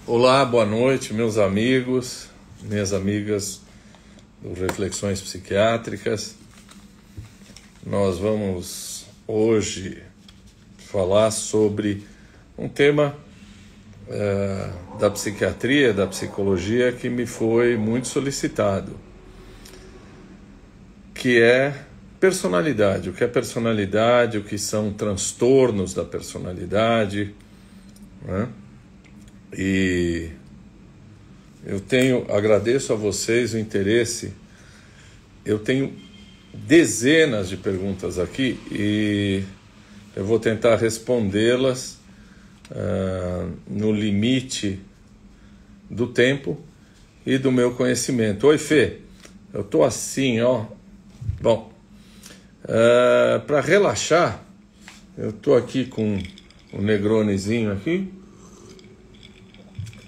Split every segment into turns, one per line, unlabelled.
Olá, boa noite, meus amigos, minhas amigas do Reflexões Psiquiátricas. Nós vamos hoje falar sobre um tema da psiquiatria, da psicologia, que me foi muito solicitado, que é personalidade. O que é personalidade, o que são transtornos da personalidade, né? E eu agradeço a vocês o interesse. Eu tenho dezenas de perguntas aqui e eu vou tentar respondê-las no limite do tempo e do meu conhecimento. Oi, Fê, eu tô assim, ó. Bom, para relaxar, eu tô aqui com o Negronezinho aqui.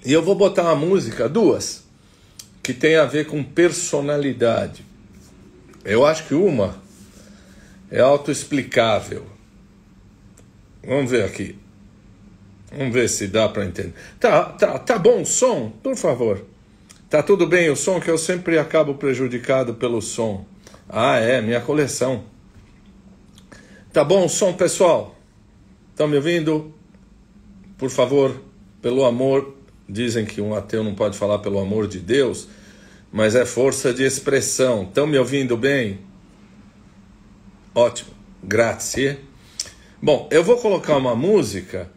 E eu vou botar uma música, duas, que tem a ver com personalidade. Eu acho que uma é autoexplicável. Vamos ver aqui. Vamos ver se dá para entender. Tá bom o som? Por favor. Tá tudo bem o som? Que eu sempre acabo prejudicado pelo som. Ah, é, minha coleção. Tá bom o som, pessoal? Estão me ouvindo? Por favor, pelo amor... Dizem que um ateu não pode falar pelo amor de Deus, mas é força de expressão. Estão me ouvindo bem? Ótimo, grazie. Bom, eu vou colocar uma música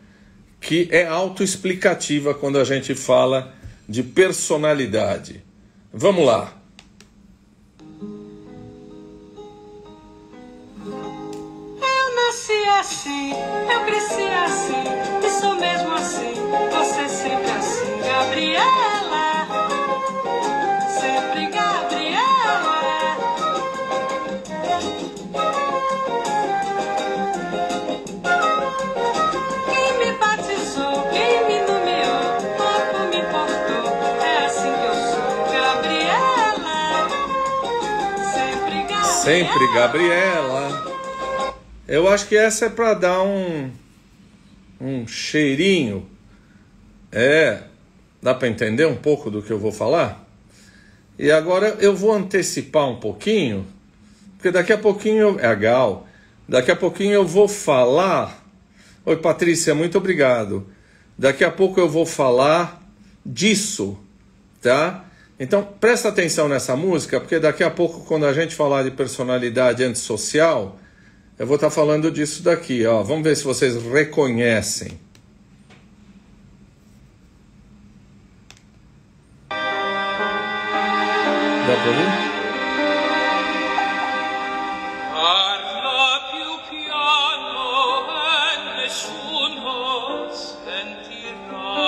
que é autoexplicativa quando a gente fala de personalidade. Vamos lá.
Eu nasci assim, eu cresci assim, e sou mesmo assim, você sempre assim. Gabriela, sempre Gabriela. Quem me batizou, quem me nomeou, pouco me importou. É assim que eu sou, Gabriela, sempre Gabriela.
Sempre Gabriela. Eu acho que essa é para dar um cheirinho. Dá para entender um pouco do que eu vou falar? E agora eu vou antecipar um pouquinho, porque daqui a pouquinho é a Gal. Daqui a pouquinho eu vou falar. Oi, Patrícia, muito obrigado. Daqui a pouco eu vou falar disso, tá? Então presta atenção nessa música, porque daqui a pouco, quando a gente falar de personalidade antissocial, eu vou estar falando disso daqui, ó. Vamos ver se vocês reconhecem. Dá pra ouvir?
Parla più piano e nessuno sentirà.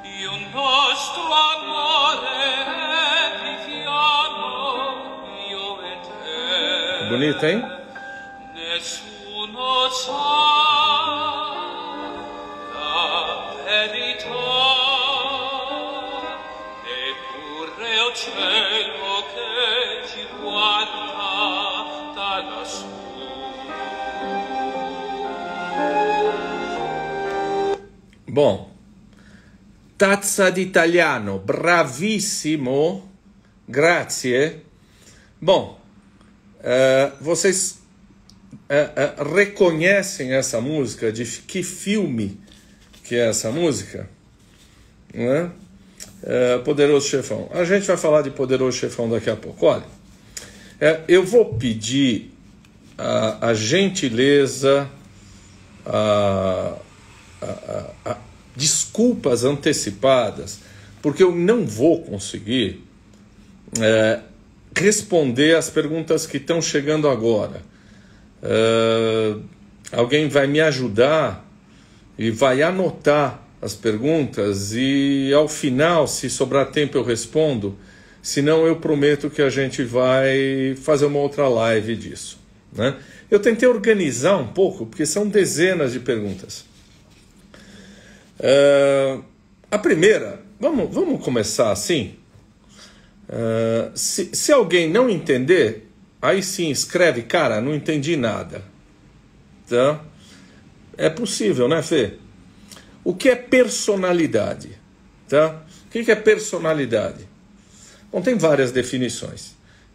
Io nostro amore viviamo, io e te.
Bonito, hein?
Nessuno sa la verità. O cielo che ci guarda da lassù.
Bom, tazza di italiano, bravissimo, grazie. Bom, vocês reconhecem essa música? De que filme que é essa música? Não é? Poderoso Chefão. A gente vai falar de Poderoso Chefão daqui a pouco. Olha, eu vou pedir a gentileza, desculpas antecipadas, porque eu não vou conseguir responder as perguntas que estão chegando agora. Alguém vai me ajudar e vai anotar as perguntas e ao final, se sobrar tempo, eu respondo. Senão eu prometo que a gente vai fazer uma outra live disso, né? Eu tentei organizar um pouco, porque são dezenas de perguntas. A primeira, vamos começar assim. Se alguém não entender, aí sim escreve, cara, não entendi nada. Tá? É possível, né, Fê? o que é personalidade? Tá? O que é personalidade? Bom, tem várias definições.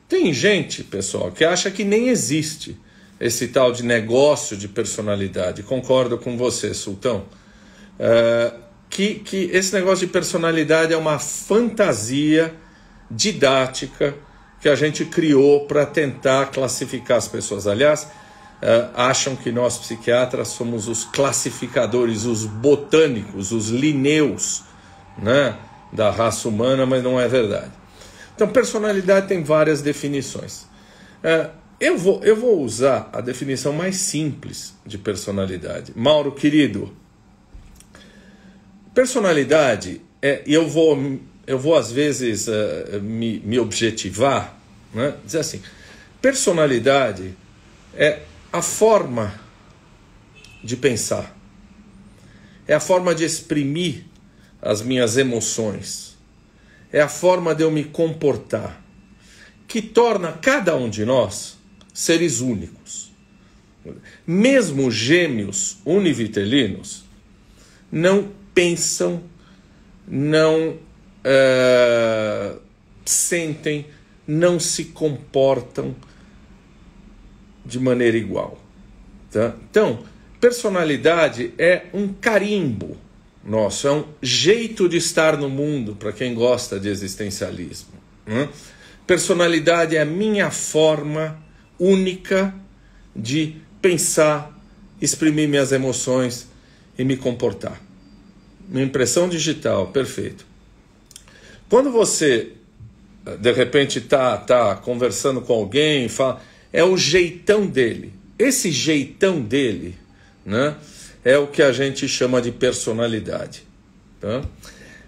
Tem gente, pessoal, que acha que nem existe esse tal de negócio de personalidade. Concordo com você, Sultão. Que esse negócio de personalidade é uma fantasia didática que a gente criou para tentar classificar as pessoas. Aliás, acham que nós psiquiatras somos os classificadores, os botânicos, os linneus, né, da raça humana, mas não é verdade. Então, personalidade tem várias definições. Eu vou usar a definição mais simples de personalidade. Mauro, querido, personalidade, e eu vou às vezes me objetivar, né? Dizer assim, personalidade é a forma de pensar, é a forma de exprimir as minhas emoções, é a forma de eu me comportar, que torna cada um de nós seres únicos. Mesmo gêmeos univitelinos não pensam, não sentem, não se comportam de maneira igual. Tá? Então, personalidade é um carimbo nosso, é um jeito de estar no mundo para quem gosta de existencialismo. Personalidade é a minha forma única de pensar, exprimir minhas emoções e me comportar. Minha impressão digital, perfeito. Quando você, de repente, tá conversando com alguém, fala, é o jeitão dele. Esse jeitão dele, né, é o que a gente chama de personalidade. Tá?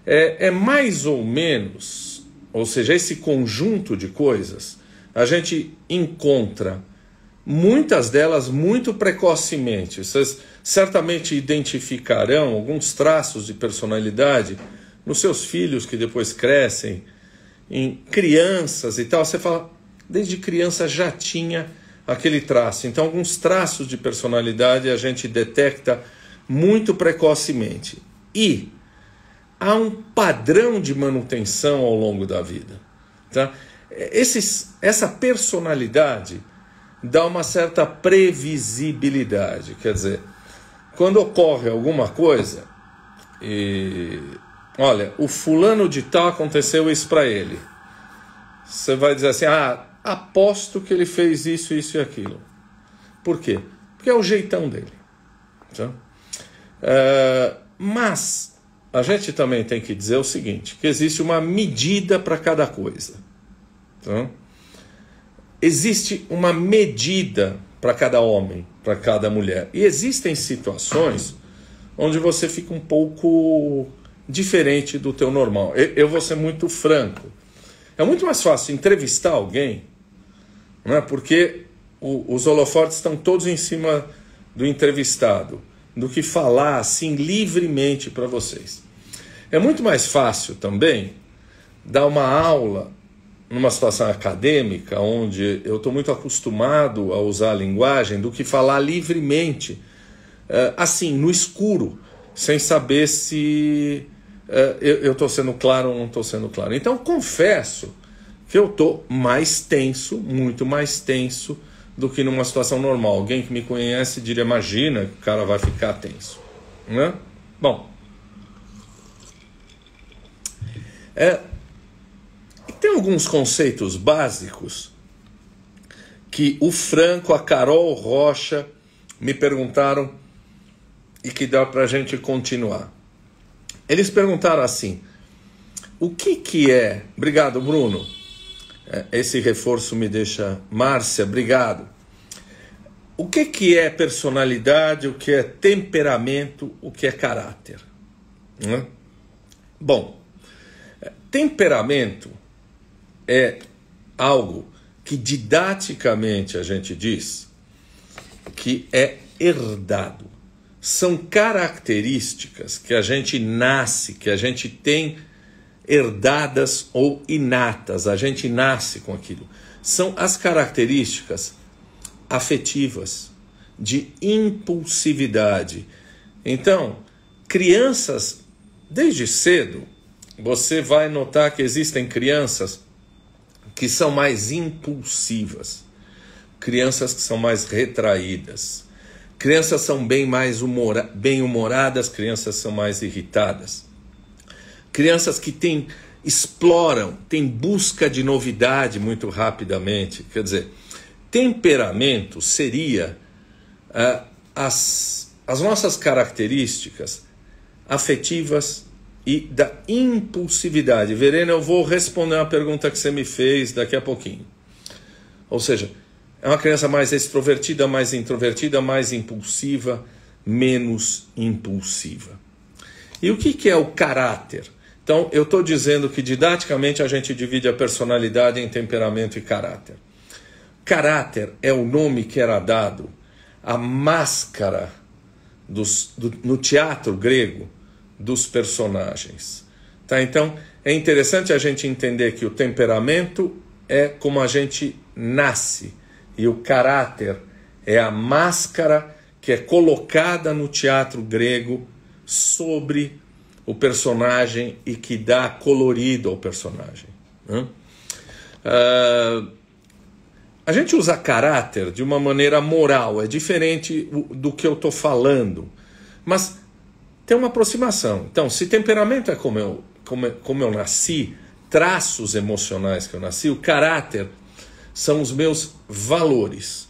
É mais ou menos, ou seja, esse conjunto de coisas, a gente encontra muitas delas muito precocemente. Vocês certamente identificarão alguns traços de personalidade nos seus filhos que depois crescem, em crianças e tal. Você fala, desde criança já tinha aquele traço. Então, alguns traços de personalidade a gente detecta muito precocemente. E há um padrão de manutenção ao longo da vida. Tá? Essa personalidade dá uma certa previsibilidade. Quer dizer, quando ocorre alguma coisa, olha, o fulano de tal aconteceu isso para ele. Você vai dizer assim, aposto que ele fez isso, isso e aquilo. Por quê? Porque é o jeitão dele. Tá? Mas a gente também tem que dizer o seguinte, que existe uma medida para cada coisa. Tá? Existe uma medida para cada homem, para cada mulher. E existem situações onde você fica um pouco diferente do teu normal. Eu vou ser muito franco. É muito mais fácil entrevistar alguém, né, porque os holofotes estão todos em cima do entrevistado, do que falar assim livremente para vocês. É muito mais fácil também dar uma aula numa situação acadêmica, onde eu estou muito acostumado a usar a linguagem, do que falar livremente, assim, no escuro, sem saber se eu estou sendo claro ou não estou sendo claro. Então, confesso que eu estou mais tenso, muito mais tenso, do que numa situação normal. Alguém que me conhece diria, imagina que o cara vai ficar tenso. Né? Bom, tem alguns conceitos básicos que o Franco, a Carol Rocha me perguntaram e que dá para a gente continuar. Eles perguntaram assim, o que é... Obrigado, Bruno. Esse reforço me deixa... Márcia, obrigado. O que é personalidade, o que é temperamento, o que é caráter? Né? Bom, temperamento é algo que didaticamente a gente diz que é herdado. São características que a gente nasce, que a gente tem herdadas ou inatas, a gente nasce com aquilo. São as características afetivas, de impulsividade. Então, crianças, desde cedo, você vai notar que existem crianças que são mais impulsivas, crianças que são mais retraídas, crianças são bem-humoradas, crianças são mais irritadas, crianças que exploram, têm busca de novidade muito rapidamente. Quer dizer, temperamento seria as nossas características afetivas e da impulsividade. Verena, eu vou responder uma pergunta que você me fez daqui a pouquinho. Ou seja, é uma criança mais extrovertida, mais introvertida, mais impulsiva, menos impulsiva. E o que é o caráter? Então, eu estou dizendo que didaticamente a gente divide a personalidade em temperamento e caráter. Caráter é o nome que era dado à máscara no teatro grego dos personagens. Tá? Então, é interessante a gente entender que o temperamento é como a gente nasce, e o caráter é a máscara que é colocada no teatro grego sobre o personagem e que dá colorido ao personagem. A gente usa caráter de uma maneira moral, é diferente do que eu estou falando, mas tem uma aproximação. Então, se temperamento é como eu nasci, traços emocionais que eu nasci, o caráter são os meus valores,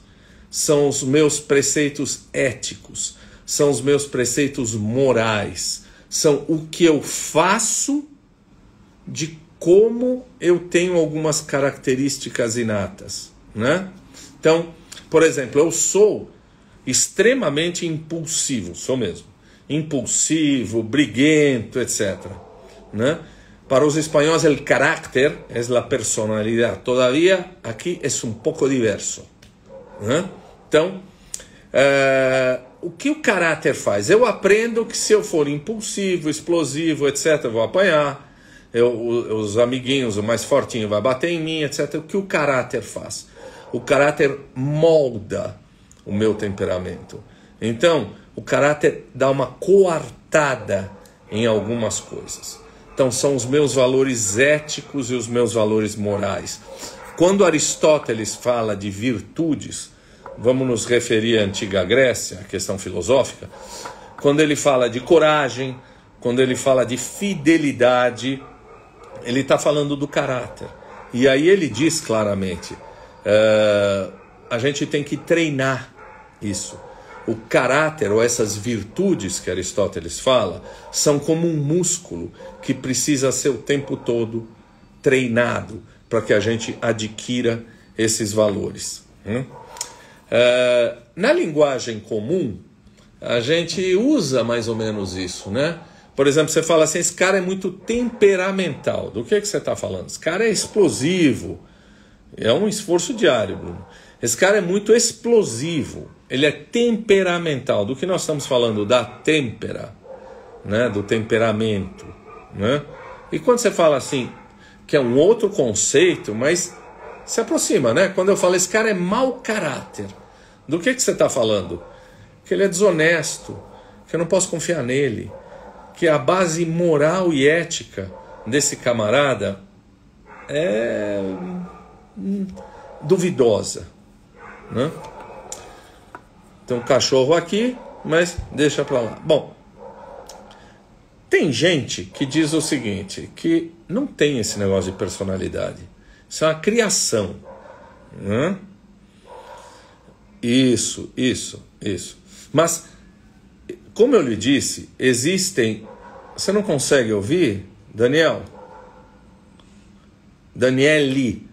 são os meus preceitos éticos, são os meus preceitos morais, são o que eu faço de como eu tenho algumas características inatas, né? Então, por exemplo, eu sou extremamente impulsivo, sou mesmo. Impulsivo, briguento, etc. ¿No? Para os espanhóis, el carácter é a personalidade. Todavía aqui é um pouco diverso. ¿No? Então, o que o caráter faz? Eu aprendo que se eu for impulsivo, explosivo, etc., vou apanhar. Os amiguinhos, o mais fortinho vai bater em mim, etc. O que o caráter faz? O caráter molda o meu temperamento. Então, o caráter dá uma coartada em algumas coisas. Então, são os meus valores éticos e os meus valores morais. Quando Aristóteles fala de virtudes, vamos nos referir à antiga Grécia, a questão filosófica, quando ele fala de coragem, quando ele fala de fidelidade, ele está falando do caráter. E aí ele diz claramente, a gente tem que treinar isso. O caráter, ou essas virtudes que Aristóteles fala, são como um músculo que precisa ser o tempo todo treinado para que a gente adquira esses valores. Na linguagem comum, a gente usa mais ou menos isso, né? Por exemplo, você fala assim, esse cara é muito temperamental. Do que você está falando? Esse cara é explosivo. É um esforço diário, Bruno. Esse cara é muito explosivo. Ele é temperamental. Do que nós estamos falando? Da têmpera, né? Do temperamento, né? E quando você fala assim, que é um outro conceito, mas se aproxima, né? Quando eu falo, esse cara é mau caráter. Do que você está falando? Que ele é desonesto, que eu não posso confiar nele, que a base moral e ética desse camarada é duvidosa, né? Tem um cachorro aqui, mas deixa pra lá. Bom, tem gente que diz o seguinte, que não tem esse negócio de personalidade. Isso é uma criação, né? Isso. Mas, como eu lhe disse, existem... Você não consegue ouvir, Daniel? Daniele.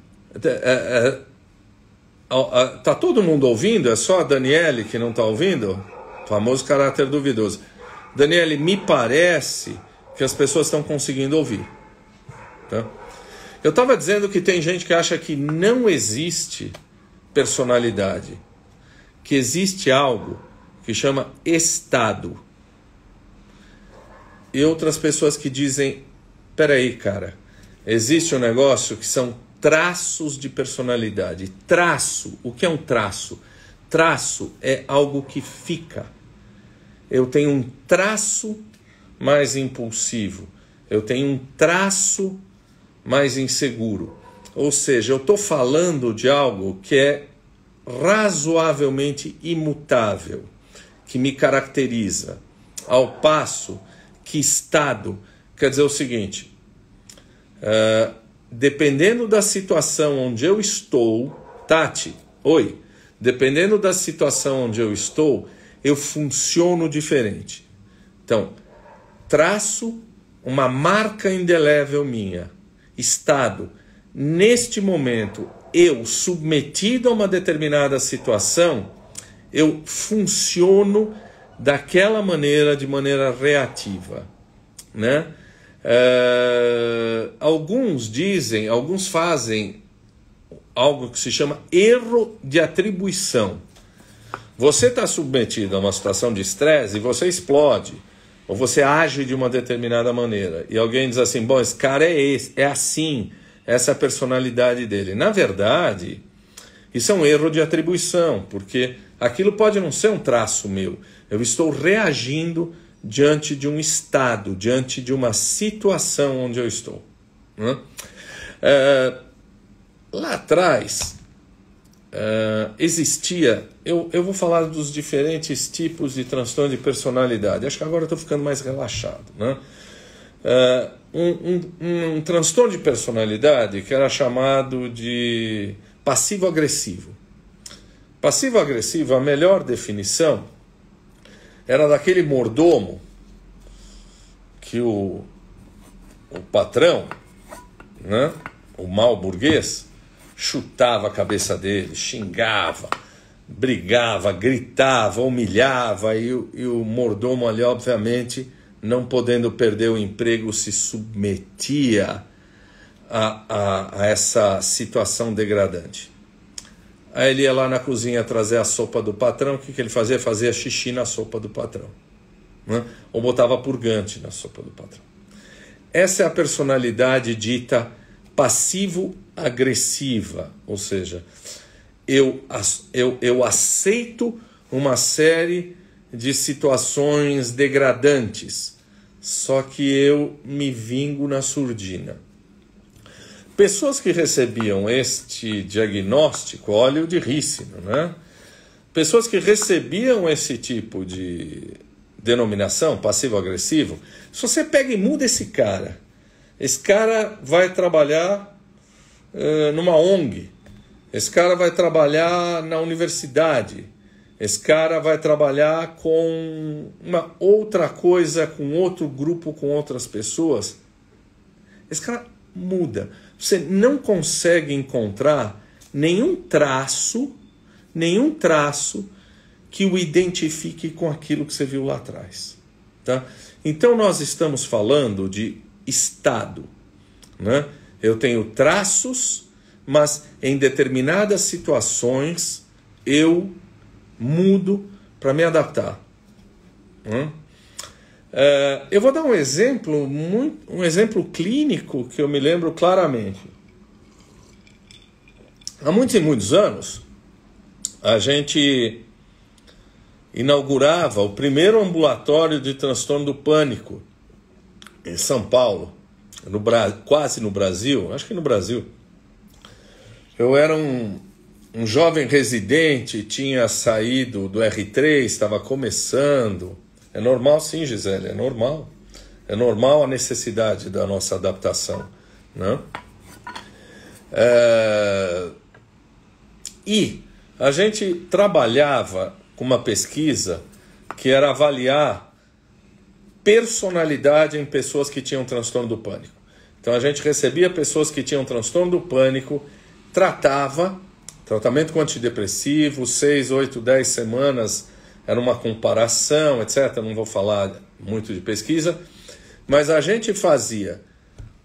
Tá todo mundo ouvindo? É só a Daniele que não está ouvindo? Famoso caráter duvidoso. Daniele, me parece que as pessoas estão conseguindo ouvir. Tá? Eu estava dizendo que tem gente que acha que não existe personalidade, que existe algo que chama estado. E outras pessoas que dizem, peraí, cara, existe um negócio que são traços de personalidade. Traço, o que é um traço? Traço é algo que fica. Eu tenho um traço mais impulsivo. Eu tenho um traço mais inseguro. Ou seja, eu estou falando de algo que é razoavelmente imutável, que me caracteriza, ao passo que estado quer dizer o seguinte, dependendo da situação onde eu estou, Tati, oi, dependendo da situação onde eu estou, eu funciono diferente. Então, traço uma marca indelével minha, estado, neste momento, eu submetido a uma determinada situação, eu funciono daquela maneira, de maneira reativa, né? Alguns fazem algo que se chama erro de atribuição. Você está submetido a uma situação de estresse e você explode, ou você age de uma determinada maneira, e alguém diz assim, bom, esse cara é assim, essa é a personalidade dele. Na verdade, isso é um erro de atribuição, porque aquilo pode não ser um traço meu. Eu estou reagindo diante de um estado, diante de uma situação onde eu estou. Lá atrás, existia... Eu vou falar dos diferentes tipos de transtorno de personalidade. Acho que agora eu estou ficando mais relaxado, né? Um transtorno de personalidade que era chamado de passivo-agressivo. Passivo-agressivo, a melhor definição era daquele mordomo que o patrão, né, o mau burguês, chutava a cabeça dele, xingava, brigava, gritava, humilhava, e o mordomo ali, obviamente, não podendo perder o emprego, se submetia a essa situação degradante. Aí ele ia lá na cozinha trazer a sopa do patrão. O que ele fazia? Fazia xixi na sopa do patrão, né? Ou botava purgante na sopa do patrão. Essa é a personalidade dita passivo-agressiva, ou seja, eu aceito uma série de situações degradantes, só que eu me vingo na surdina. Pessoas que recebiam este diagnóstico, óleo de rícino, né? Pessoas que recebiam esse tipo de denominação, passivo-agressivo, se você pega e muda esse cara vai trabalhar numa ONG, esse cara vai trabalhar na universidade, esse cara vai trabalhar com uma outra coisa, com outro grupo, com outras pessoas, esse cara muda. Você não consegue encontrar nenhum traço que o identifique com aquilo que você viu lá atrás, tá? Então nós estamos falando de estado, né? Eu tenho traços, mas em determinadas situações eu mudo para me adaptar. Eu vou dar um exemplo clínico que eu me lembro claramente. Há muitos e muitos anos, a gente inaugurava o primeiro ambulatório de transtorno do pânico em São Paulo, quase no Brasil, acho que no Brasil. Eu era um jovem residente, tinha saído do R3, estava começando. É normal sim, Gisele, é normal. É normal a necessidade da nossa adaptação, né? E a gente trabalhava com uma pesquisa que era avaliar personalidade em pessoas que tinham transtorno do pânico. Então a gente recebia pessoas que tinham transtorno do pânico, tratamento com antidepressivo, 6, 8, 10 semanas, era uma comparação, etc. Não vou falar muito de pesquisa, mas a gente fazia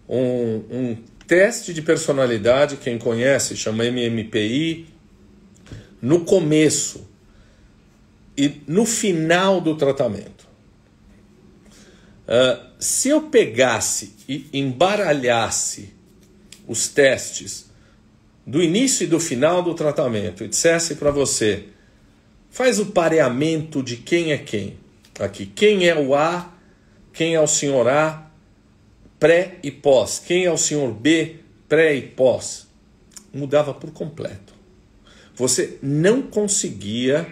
um teste de personalidade, quem conhece, chama MMPI, no começo e no final do tratamento. Se eu pegasse e embaralhasse os testes do início e do final do tratamento e dissesse para você, faz o pareamento de quem é quem. Aqui, quem é o A quem é o senhor A pré e pós, quem é o senhor B pré e pós. Mudava por completo. Você não conseguia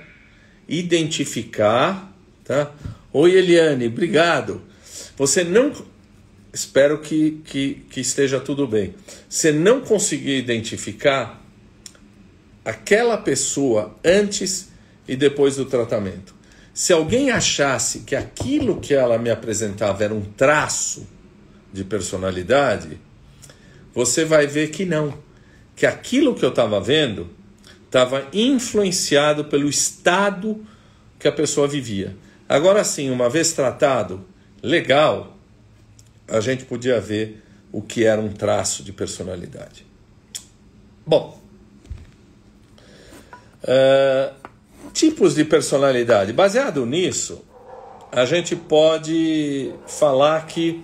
identificar, tá? Oi, Eliane, obrigado. Você não... Espero que esteja tudo bem. Você não conseguia identificar aquela pessoa antes e depois do tratamento. Se alguém achasse que aquilo que ela me apresentava era um traço de personalidade, você vai ver que não. Que aquilo que eu estava vendo estava influenciado pelo estado que a pessoa vivia. Agora sim, uma vez tratado, legal, a gente podia ver o que era um traço de personalidade. Bom, tipos de personalidade. Baseado nisso, a gente pode falar que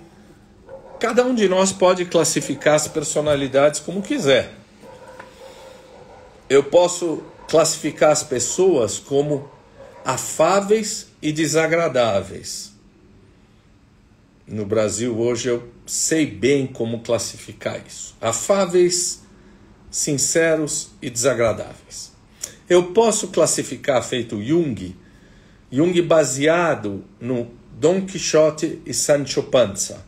cada um de nós pode classificar as personalidades como quiser. Eu posso classificar as pessoas como afáveis e desagradáveis. No Brasil hoje eu sei bem como classificar isso. Afáveis, sinceros e desagradáveis. Eu posso classificar, feito Jung baseado no Dom Quixote e Sancho Panza,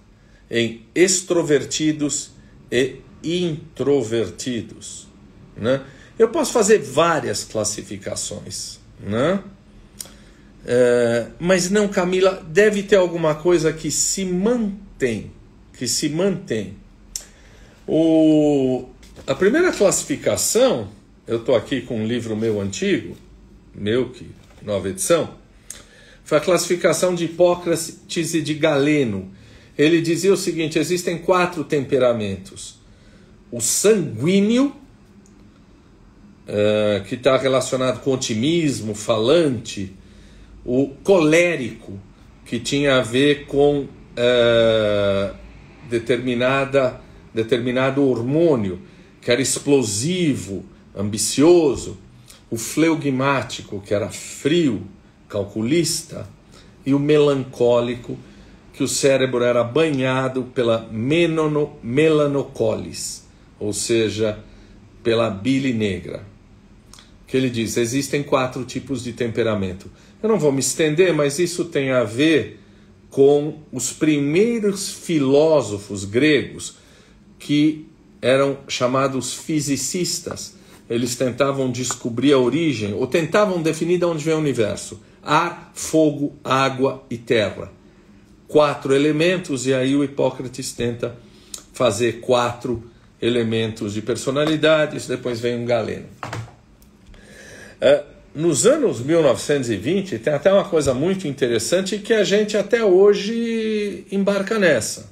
em extrovertidos e introvertidos, né? Eu posso fazer várias classificações, né? Mas não, Camila, deve ter alguma coisa que se mantém. A primeira classificação, eu estou aqui com um livro meu antigo, nova edição, foi a classificação de Hipócrates e de Galeno. Ele dizia o seguinte: existem 4 temperamentos. O sanguíneo, que está relacionado com otimismo, falante. O colérico, que tinha a ver com determinado hormônio, que era explosivo, ambicioso. O fleugmático, que era frio, calculista. E o melancólico, que o cérebro era banhado pela melanocólis, ou seja, pela bile negra. Que ele diz, existem 4 tipos de temperamento. Eu não vou me estender, mas isso tem a ver com os primeiros filósofos gregos que eram chamados fisicistas. Eles tentavam descobrir a origem, ou tentavam definir de onde vem o universo. Ar, fogo, água e terra. 4 elementos, e aí o Hipócrates tenta fazer 4 elementos de personalidades, depois vem um Galeno. Nos anos 1920, tem até uma coisa muito interessante que a gente até hoje embarca nessa.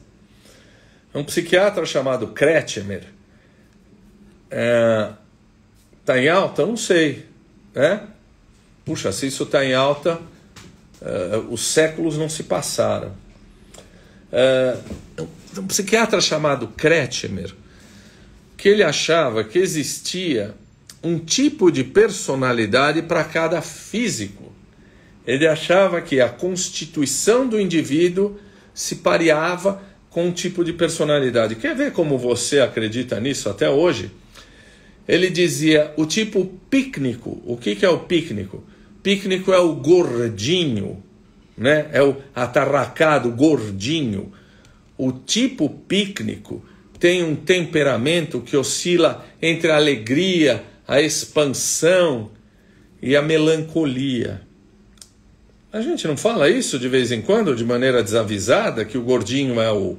Um psiquiatra chamado Kretschmer, está em alta? Eu não sei. Puxa, se isso está em alta, os séculos não se passaram. Um psiquiatra chamado Kretschmer, que ele achava que existia um tipo de personalidade para cada físico. Ele achava que a constituição do indivíduo se pareava com um tipo de personalidade. Quer ver como você acredita nisso até hoje? Ele dizia o tipo pícnico. O que é o pícnico? Pícnico é o gordinho, né? É o atarracado, gordinho. O tipo pícnico tem um temperamento que oscila entre a alegria, a expansão e a melancolia. A gente não fala isso de vez em quando, de maneira desavisada, que o gordinho é o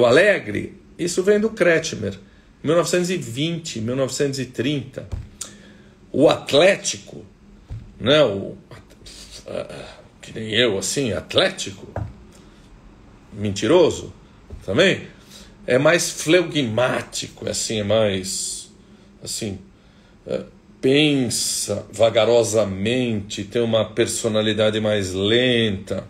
alegre? Isso vem do Kretschmer, 1920, 1930. O atlético, né? Que nem eu, assim, atlético, mentiroso também, é mais fleugmático, assim, é mais, assim, pensa vagarosamente, tem uma personalidade mais lenta.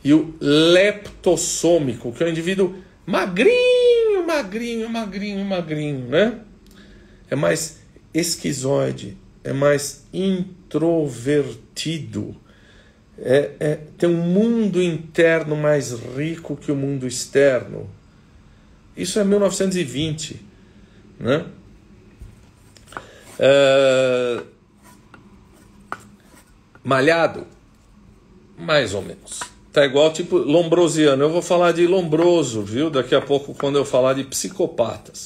E o leptossômico, que é um indivíduo magrinho, né? É mais esquizoide, é mais introvertido, tem um mundo interno mais rico que o mundo externo. Isso é 1920, né? Malhado, mais ou menos. Tá igual tipo Lombrosiano. Eu vou falar de Lombroso, viu? Daqui a pouco, quando eu falar de psicopatas.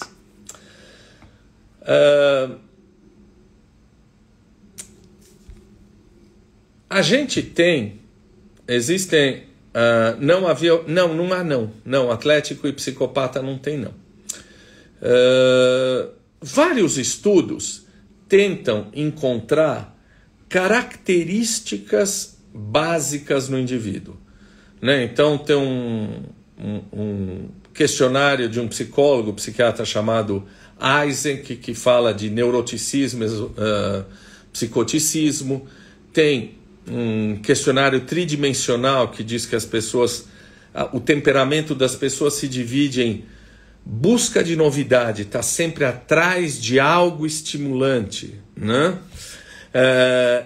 A gente tem, existem, não há não, atlético e psicopata não tem não. Vários estudos tentam encontrar características básicas no indivíduo, né? Então tem um questionário de um psicólogo, psiquiatra chamado Eysenck, que fala de neuroticismo, psicoticismo. Tem um questionário tridimensional que diz que as pessoas, o temperamento das pessoas se divide em busca de novidade, está sempre atrás de algo estimulante, né?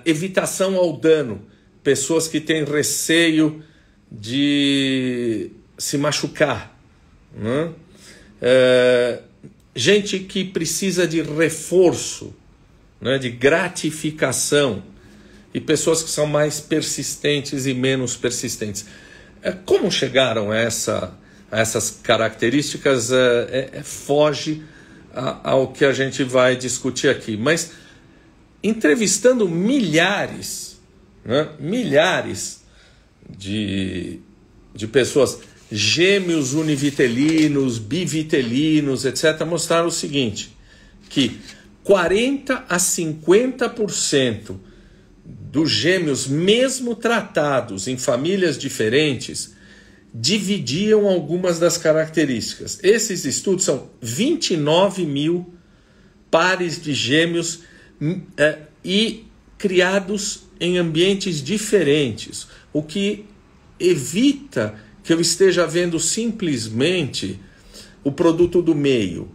Evitação ao dano, pessoas que têm receio de se machucar, né? Gente que precisa de reforço, né? De gratificação, e pessoas que são mais persistentes e menos persistentes. Como chegaram a essas características foge ao que a gente vai discutir aqui. Mas entrevistando milhares, né, milhares de pessoas, gêmeos univitelinos, bivitelinos, etc., mostraram o seguinte, que 40 a 50% dos gêmeos, mesmo tratados em famílias diferentes, dividiam algumas das características. Esses estudos são 29 mil pares de gêmeos e criados em ambientes diferentes, o que evita que eu esteja vendo simplesmente o produto do meio.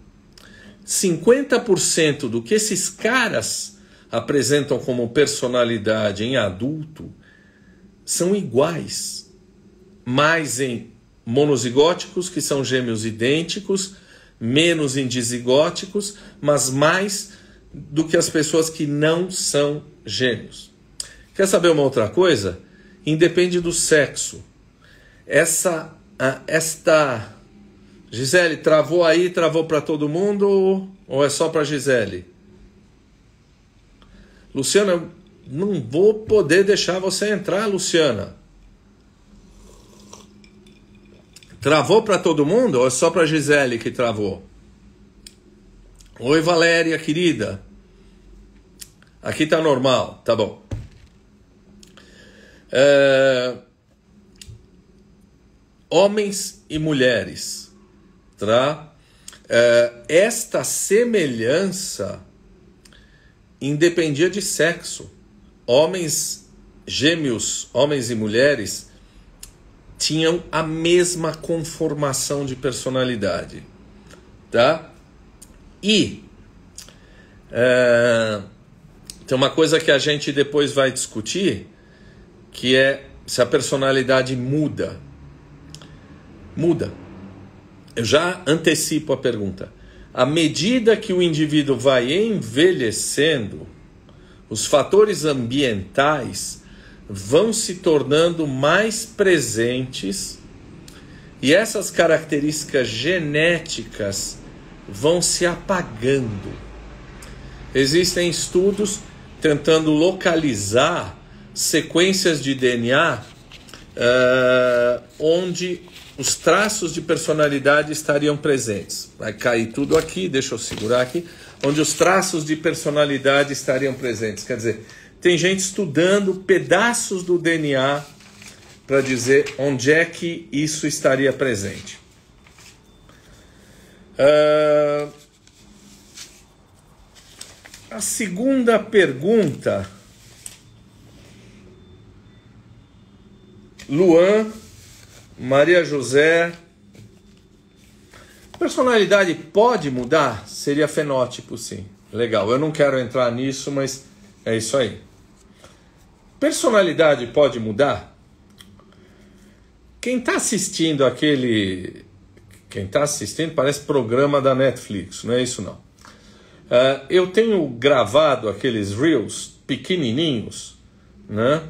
50% do que esses caras apresentam como personalidade em adulto são iguais, mais em monozigóticos, que são gêmeos idênticos, menos em dizigóticos, mas mais do que as pessoas que não são gêmeos. Quer saber uma outra coisa? Independe do sexo. Esta Gisele, travou aí, travou para todo mundo ou é só para Gisele? Luciana, eu não vou poder deixar você entrar, Luciana. Travou para todo mundo ou é só para Gisele que travou? Oi, Valéria, querida. Aqui tá normal, tá bom. Homens e mulheres, tá? Esta semelhança independia de sexo. Homens gêmeos, homens e mulheres, tinham a mesma conformação de personalidade, tá? E tem uma coisa que a gente depois vai discutir, que é se a personalidade muda. Muda. Eu já antecipo a pergunta. À medida que o indivíduo vai envelhecendo, os fatores ambientais vão se tornando mais presentes e essas características genéticas vão se apagando. Existem estudos tentando localizar sequências de DNA onde os traços de personalidade estariam presentes. Vai cair tudo aqui, deixa eu segurar aqui. Onde os traços de personalidade estariam presentes. Quer dizer, tem gente estudando pedaços do DNA para dizer onde é que isso estaria presente. A segunda pergunta, Luan, Maria José, personalidade pode mudar? Seria fenótipo, sim. Legal, eu não quero entrar nisso, mas é isso aí. Personalidade pode mudar? Quem está assistindo Quem está assistindo parece programa da Netflix, não é isso não. Eu tenho gravado aqueles Reels pequenininhos, né?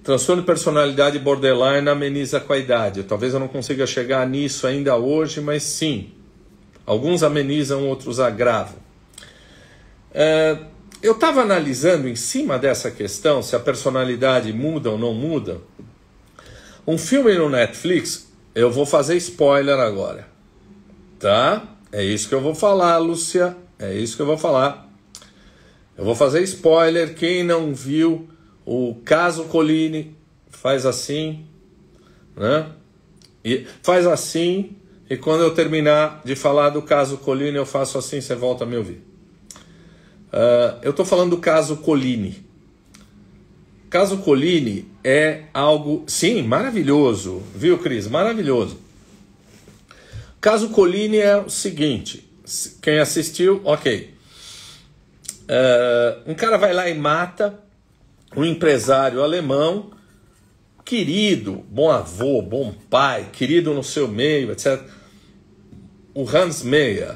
Transtorno de personalidade borderline ameniza com a idade. Talvez eu não consiga chegar nisso ainda hoje, mas sim. Alguns amenizam, outros agravam. Eu estava analisando em cima dessa questão, se a personalidade muda ou não muda. Um filme no Netflix, eu vou fazer spoiler agora. Tá? É isso que eu vou falar, Lúcia. É isso que eu vou falar. Eu vou fazer spoiler. Quem não viu o caso Colline, faz assim, né? E faz assim, e quando eu terminar de falar do caso Colline, eu faço assim, você volta a me ouvir. Eu estou falando do caso Colline. Caso Colline é algo, sim, maravilhoso, viu, Cris? Maravilhoso. Caso Colline é o seguinte, quem assistiu, ok. Um cara vai lá e mata um empresário alemão, querido, bom avô, bom pai, querido no seu meio, etc. O Hans Meyer.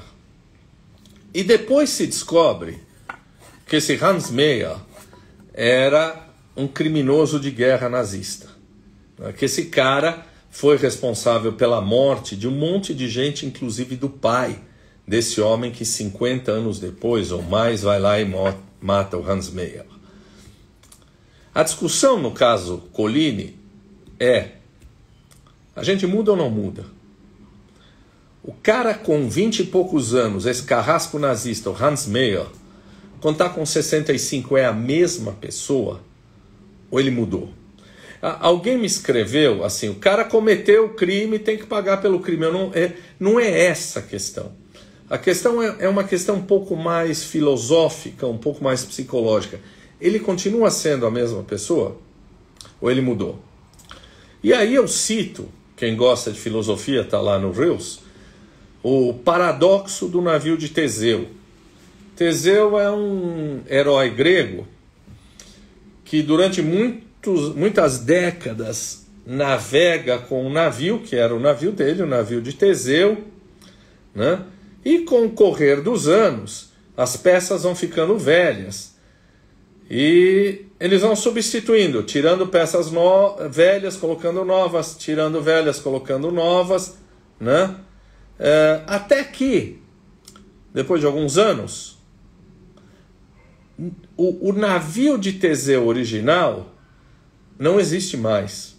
E depois se descobre que esse Hans Meyer era um criminoso de guerra nazista. Que esse cara foi responsável pela morte de um monte de gente, inclusive do pai desse homem que 50 anos depois ou mais vai lá e mata o Hans Meyer. A discussão no caso Colline é: a gente muda ou não muda? O cara com 20 e poucos anos, esse carrasco nazista, o Hans Meyer, quando está com 65, é a mesma pessoa? Ou ele mudou? Alguém me escreveu assim: o cara cometeu o crime, tem que pagar pelo crime. Não é essa a questão. A questão é uma questão um pouco mais filosófica, um pouco mais psicológica. Ele continua sendo a mesma pessoa? Ou ele mudou? E aí eu cito, quem gosta de filosofia está lá no Reels, o paradoxo do navio de Teseu. Teseu é um herói grego que durante muitas décadas navega com um navio, que era o navio dele, o navio de Teseu, né? E com o correr dos anos, as peças vão ficando velhas. E eles vão substituindo, tirando peças velhas, colocando novas, tirando velhas, colocando novas, né? Até que, depois de alguns anos, o navio de Teseu original não existe mais.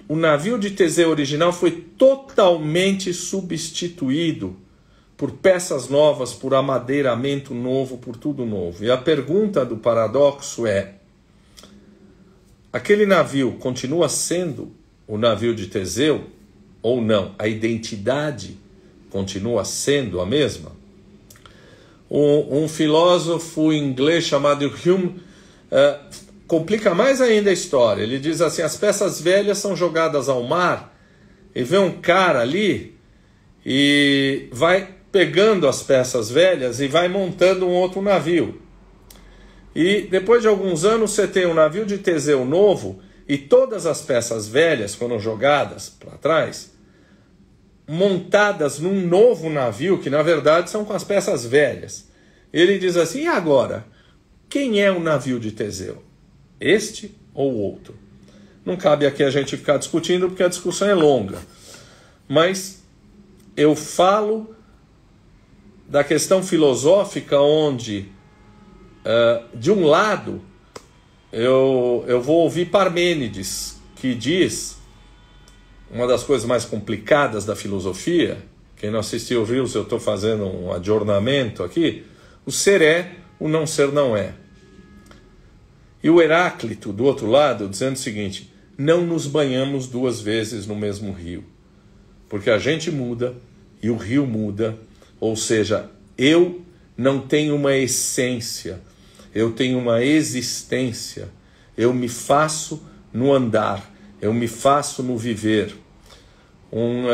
O navio de Teseu original foi totalmente substituído por peças novas, por amadeiramento novo, por tudo novo. E a pergunta do paradoxo é: aquele navio continua sendo o navio de Teseu ou não? A identidade continua sendo a mesma? Um filósofo inglês chamado Hume complica mais ainda a história. Ele diz assim: as peças velhas são jogadas ao mar e vê um cara ali e vai pegando as peças velhas e vai montando um outro navio. E depois de alguns anos você tem um navio de Teseu novo e todas as peças velhas foram jogadas para trás, montadas num novo navio que na verdade são com as peças velhas. Ele diz assim: e agora? Quem é o navio de Teseu? Este ou outro? Não cabe aqui a gente ficar discutindo porque a discussão é longa. Mas eu falo da questão filosófica onde, de um lado, eu vou ouvir Parmênides, que diz, uma das coisas mais complicadas da filosofia, quem não assistiu o Reels, eu estou fazendo um adornamento aqui, o ser é, o não ser não é. E o Heráclito, do outro lado, dizendo o seguinte: não nos banhamos duas vezes no mesmo rio, porque a gente muda e o rio muda. Ou seja, eu não tenho uma essência, eu tenho uma existência. Eu me faço no andar, eu me faço no viver. Um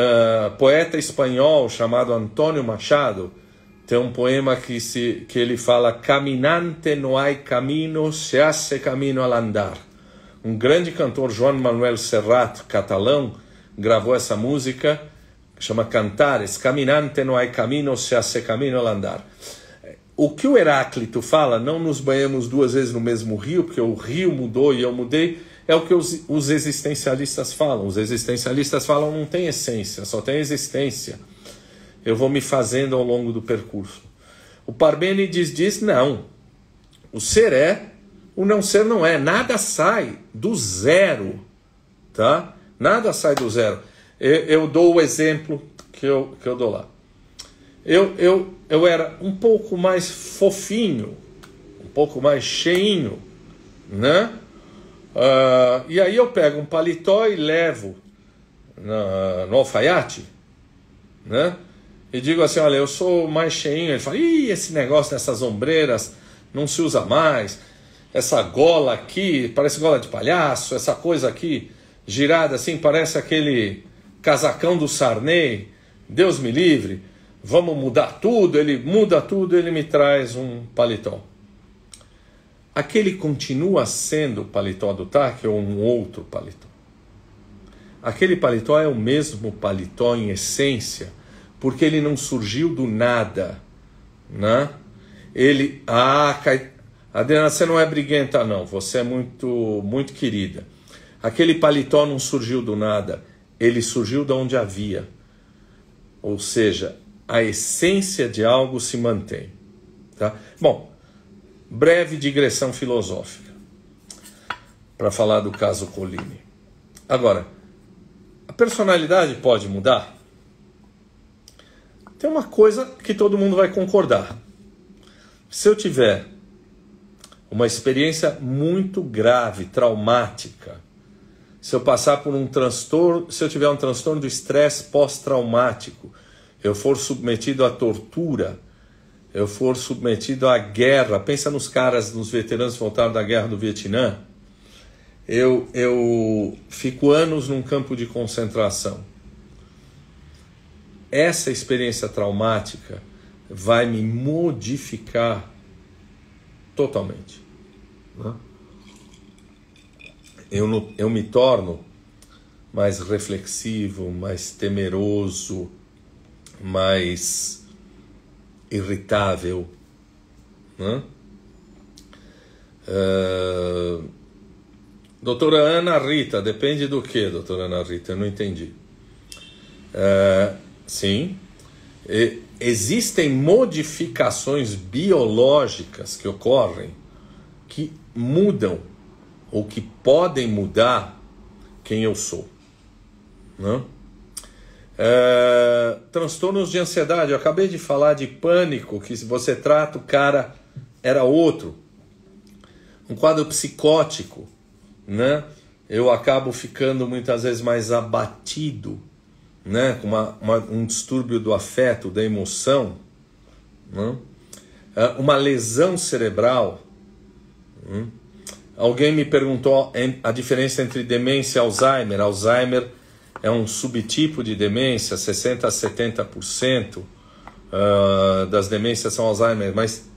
poeta espanhol chamado Antônio Machado tem um poema que ele fala: caminante no hay camino, se hace camino al andar. Um grande cantor, Joan Manuel Serrat, catalão, gravou essa música, que chama Cantares, Caminante no hay camino, se hace camino al andar. O que o Heráclito fala, não nos banhamos 2 vezes no mesmo rio, porque o rio mudou e eu mudei, é o que os existencialistas falam. Os existencialistas falam, não tem essência, só tem existência. Eu vou me fazendo ao longo do percurso. O Parmênides diz, não. O ser é, o não ser não é. Nada sai do zero, tá? Nada sai do zero. Eu dou o exemplo que eu dou lá. Eu era um pouco mais fofinho, um pouco mais cheinho, né? E aí eu pego um paletó e levo no alfaiate, né? E digo assim, olha, eu sou mais cheinho. Ele fala, ih, esse negócio dessas ombreiras não se usa mais. Essa gola aqui, parece gola de palhaço. Essa coisa aqui, girada assim, parece aquele casacão do Sarney. Deus me livre. Vamos mudar tudo. Ele muda tudo, ele me traz um paletó. Aquele continua sendo o paletó do TAC ou um outro paletó? Aquele paletó é o mesmo paletó em essência, porque ele não surgiu do nada, né? Ele, Adriana, você não é briguenta não, você é muito querida. Aquele paletó não surgiu do nada, ele surgiu de onde havia. Ou seja, a essência de algo se mantém, tá? Bom, breve digressão filosófica para falar do caso Colline. Agora, a personalidade pode mudar? Tem uma coisa que todo mundo vai concordar. Se eu tiver uma experiência muito grave, traumática, se eu passar por um transtorno, se eu tiver um transtorno do estresse pós-traumático, eu for submetido à tortura, eu for submetido à guerra, pensa nos caras, nos veteranos que voltaram da guerra do Vietnã, eu fico anos num campo de concentração. Essa experiência traumática vai me modificar totalmente, né? Eu me torno mais reflexivo, mais temeroso, mais irritável, né? Doutora Ana Rita, depende do que, doutora Ana Rita? Eu não entendi. Sim, existem modificações biológicas que ocorrem que mudam ou que podem mudar quem eu sou, né? Transtornos de ansiedade, eu acabei de falar de pânico, que se você trata o cara era outro. Um quadro psicótico, né? Eu acabo ficando muitas vezes mais abatido, né? Com um distúrbio do afeto, da emoção, né? Uma lesão cerebral. Alguém me perguntou a diferença entre demência e Alzheimer. Alzheimer é um subtipo de demência, 60% a 70% das demências são Alzheimer, mas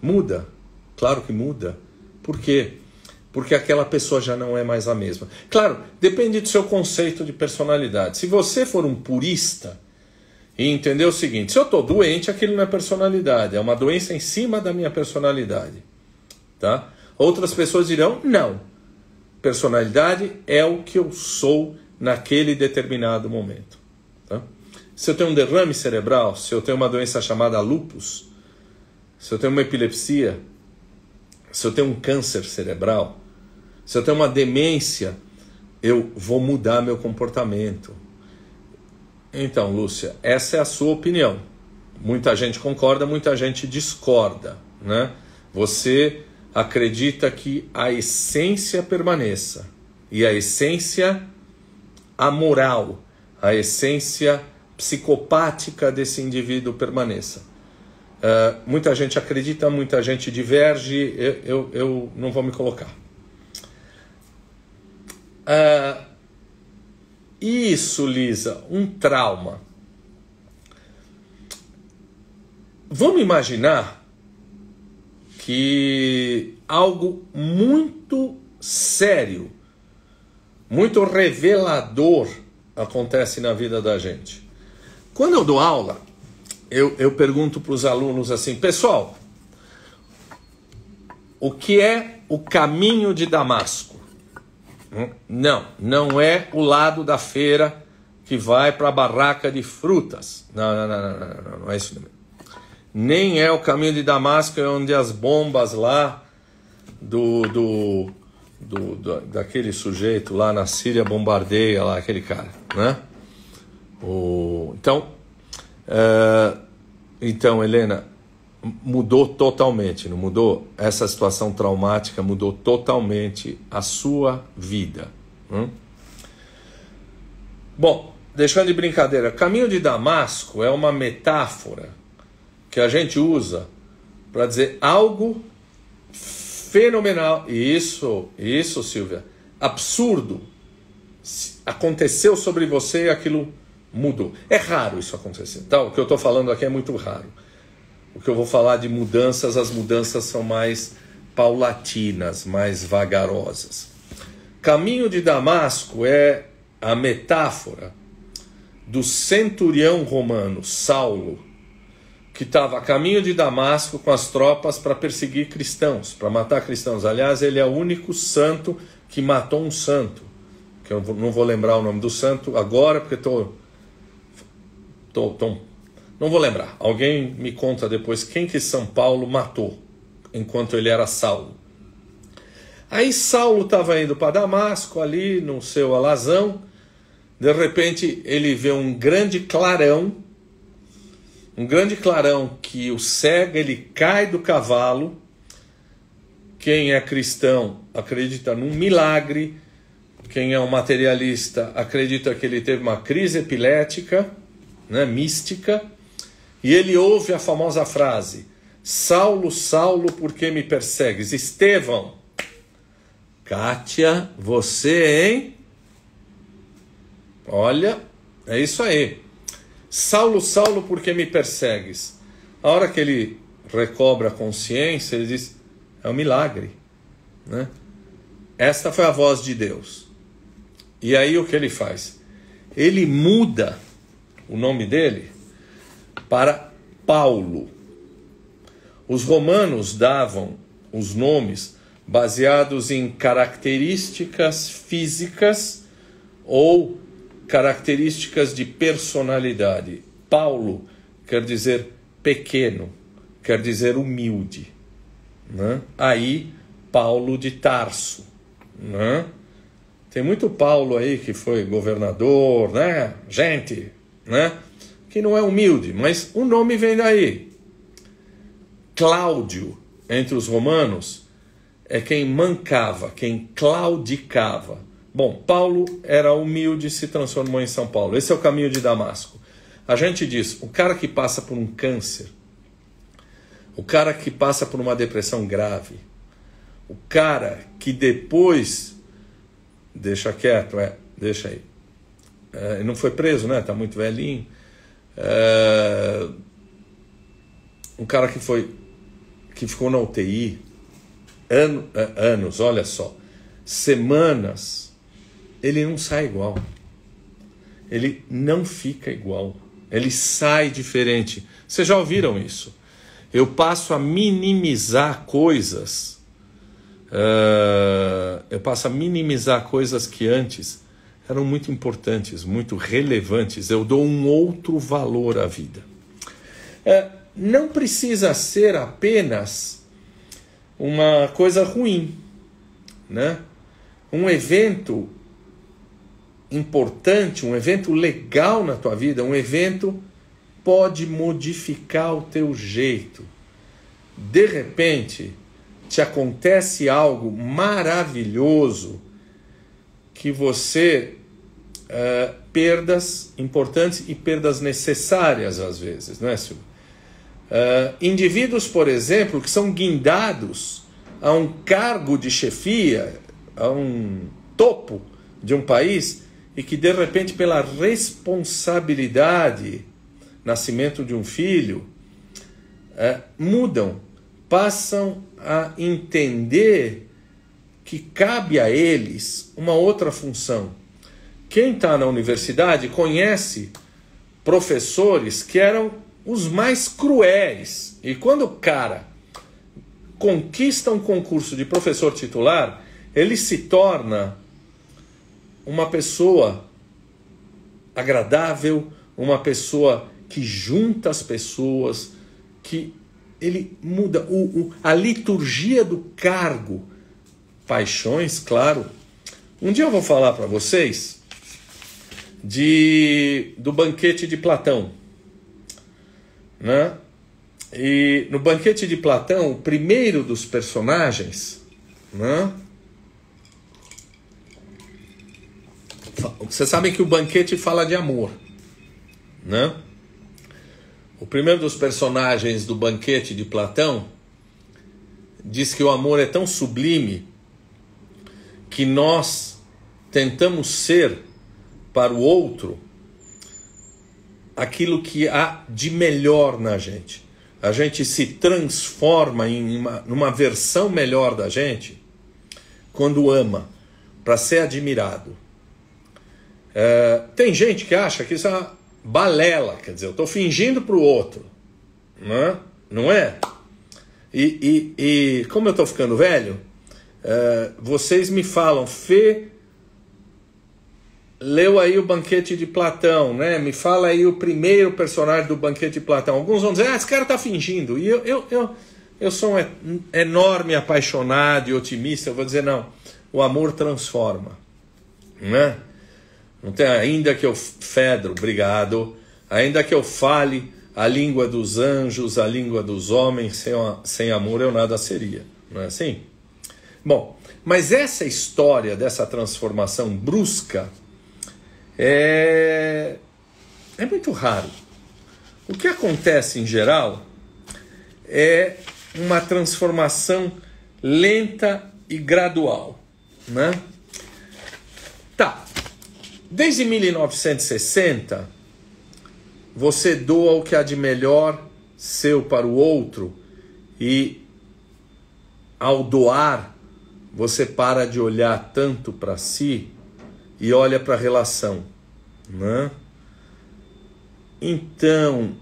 muda, claro que muda. Por quê? Porque aquela pessoa já não é mais a mesma. Claro, depende do seu conceito de personalidade. Se você for um purista e entender o seguinte, se eu estou doente, aquilo não é personalidade, é uma doença em cima da minha personalidade, tá? Outras pessoas dirão, não, personalidade é o que eu sou naquele determinado momento, tá? Se eu tenho um derrame cerebral, se eu tenho uma doença chamada lúpus, se eu tenho uma epilepsia, se eu tenho um câncer cerebral, se eu tenho uma demência, eu vou mudar meu comportamento. Então, Lúcia, essa é a sua opinião. Muita gente concorda, muita gente discorda, né? Você acredita que a essência permaneça. E a essência amoral, a essência psicopática desse indivíduo permaneça. Muita gente acredita, muita gente diverge, eu não vou me colocar. Isso, Lisa, um trauma. Vamos imaginar que algo muito sério muito revelador acontece na vida da gente. Quando eu dou aula, eu pergunto para os alunos assim: pessoal, o que é o caminho de Damasco? Não é o lado da feira que vai para a barraca de frutas. Não é isso. Nem é o caminho de Damasco, é onde as bombas lá daquele sujeito lá na Síria bombardeia lá aquele cara, né? Então, Helena, mudou totalmente, não mudou? Essa situação traumática mudou totalmente a sua vida. Bom, deixando de brincadeira, caminho de Damasco é uma metáfora que a gente usa para dizer algo fenomenal. E isso, Silvia, absurdo, aconteceu sobre você e aquilo mudou. É raro isso acontecer, tá? O que eu estou falando aqui é muito raro. O que eu vou falar de mudanças, as mudanças são mais paulatinas, mais vagarosas. Caminho de Damasco é a metáfora do centurião romano, Saulo, que estava a caminho de Damasco com as tropas para perseguir cristãos, para matar cristãos. Aliás, ele é o único santo que matou um santo, que eu não vou lembrar o nome do santo agora, porque não vou lembrar. Alguém me conta depois quem que São Paulo matou enquanto ele era Saulo. Aí Saulo estava indo para Damasco, ali no seu alazão. De repente ele vê um grande clarão que o cega, ele cai do cavalo. Quem é cristão acredita num milagre. Quem é um materialista acredita que ele teve uma crise epilética, né, mística. E ele ouve a famosa frase: Saulo, Saulo, por que me persegues? Estevão, Kátia, você, hein? Olha, é isso aí. Saulo, Saulo, por que me persegues? A hora que ele recobra a consciência, ele diz: é um milagre, né? Esta foi a voz de Deus. E aí o que ele faz? Ele muda o nome dele para Paulo. Os romanos davam os nomes baseados em características físicas ou características de personalidade. Paulo quer dizer pequeno, quer dizer humilde, né? Aí, Paulo de Tarso, né? Tem muito Paulo aí que foi governador, né? Gente, né? Que não é humilde, mas o nome vem daí. Cláudio, entre os romanos, é quem mancava, quem claudicava. Bom, Paulo era humilde e se transformou em São Paulo. Esse é o caminho de Damasco. A gente diz, o cara que passa por um câncer, o cara que passa por uma depressão grave, o cara que depois, deixa quieto, deixa aí, ele não foi preso, né? Tá muito velhinho. Um cara que ficou na UTI anos, olha só, semanas, ele não sai igual, ele não fica igual, ele sai diferente. Vocês já ouviram isso? Eu passo a minimizar coisas, que antes eram muito importantes, muito relevantes. Eu dou um outro valor à vida. Não precisa ser apenas uma coisa ruim, né? Um evento importante, um evento legal na tua vida, um evento pode modificar o teu jeito. De repente, te acontece algo maravilhoso que você perdas importantes e perdas necessárias às vezes, não é, Silvio? Indivíduos, por exemplo, que são guindados a um cargo de chefia, a um topo de um país, e que de repente pela responsabilidade, nascimento de um filho, mudam, passam a entender que cabe a eles uma outra função. Quem está na universidade conhece professores que eram os mais cruéis. E quando o cara conquista um concurso de professor titular, ele se torna uma pessoa agradável, uma pessoa que junta as pessoas, que ele muda a liturgia do cargo. Paixões, claro. Um dia eu vou falar para vocês do banquete de Platão, né? E no banquete de Platão, o primeiro dos personagens, né? Vocês sabem que o banquete fala de amor, né? O primeiro dos personagens do banquete de Platão diz que o amor é tão sublime que nós tentamos ser para o outro aquilo que há de melhor na gente. A gente se transforma numa versão melhor da gente quando ama, para ser admirado. Tem gente que acha que isso é uma balela, quer dizer, eu estou fingindo para o outro, né? Não é? E como eu estou ficando velho, vocês me falam, Fê leu aí o banquete de Platão, né? Me fala aí o primeiro personagem do banquete de Platão. Alguns vão dizer, esse cara está fingindo. E eu sou um enorme apaixonado e otimista. Eu vou dizer, não, o amor transforma, né? Não tem, ainda que eu Fedro, obrigado, ainda que eu fale a língua dos anjos, a língua dos homens, sem amor eu nada seria, não é assim? Bom, mas essa história dessa transformação brusca é muito raro. O que acontece em geral é uma transformação lenta e gradual, né? Tá. Desde 1960, você doa o que há de melhor seu para o outro e, ao doar, você para de olhar tanto para si e olha para a relação, né? Então,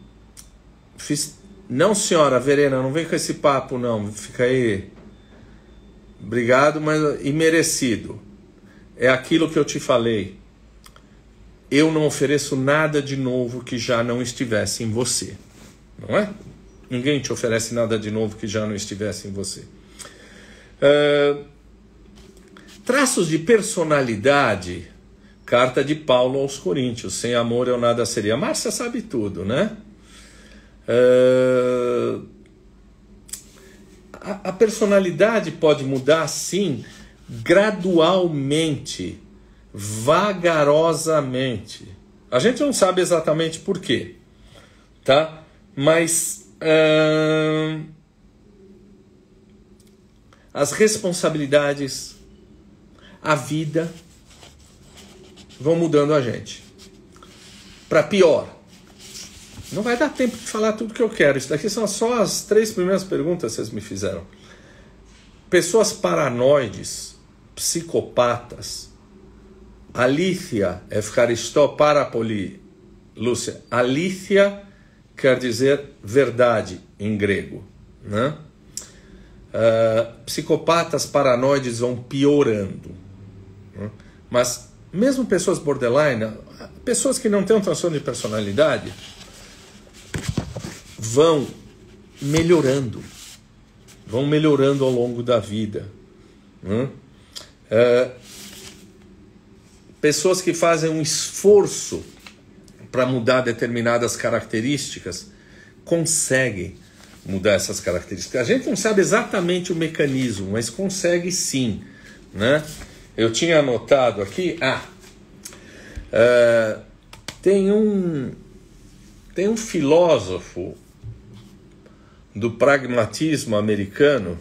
não, senhora Verena, não vem com esse papo, não. Fica aí. Obrigado, mas imerecido. É aquilo que eu te falei. Eu não ofereço nada de novo que já não estivesse em você. Não é? Ninguém te oferece nada de novo que já não estivesse em você. Traços de personalidade. Carta de Paulo aos Coríntios. Sem amor eu nada seria. Márcia sabe tudo, né? A personalidade pode mudar, sim, gradualmente, vagarosamente. A gente não sabe exatamente por quê, tá? Mas as responsabilidades, a vida vão mudando a gente para pior. Não vai dar tempo de falar tudo que eu quero. Isso daqui são só as 3 primeiras perguntas que vocês me fizeram. Pessoas paranoides, psicopatas. Alíthia, efcaristó parapoli, Lúcia. Alíthia quer dizer verdade em grego, né? Psicopatas paranoides vão piorando, né? Mas mesmo pessoas borderline, pessoas que não têm um transtorno de personalidade, vão melhorando ao longo da vida, né? Pessoas que fazem um esforço para mudar determinadas características conseguem mudar essas características. A gente não sabe exatamente o mecanismo, mas consegue sim, né? Eu tinha anotado aqui, tem um filósofo do pragmatismo americano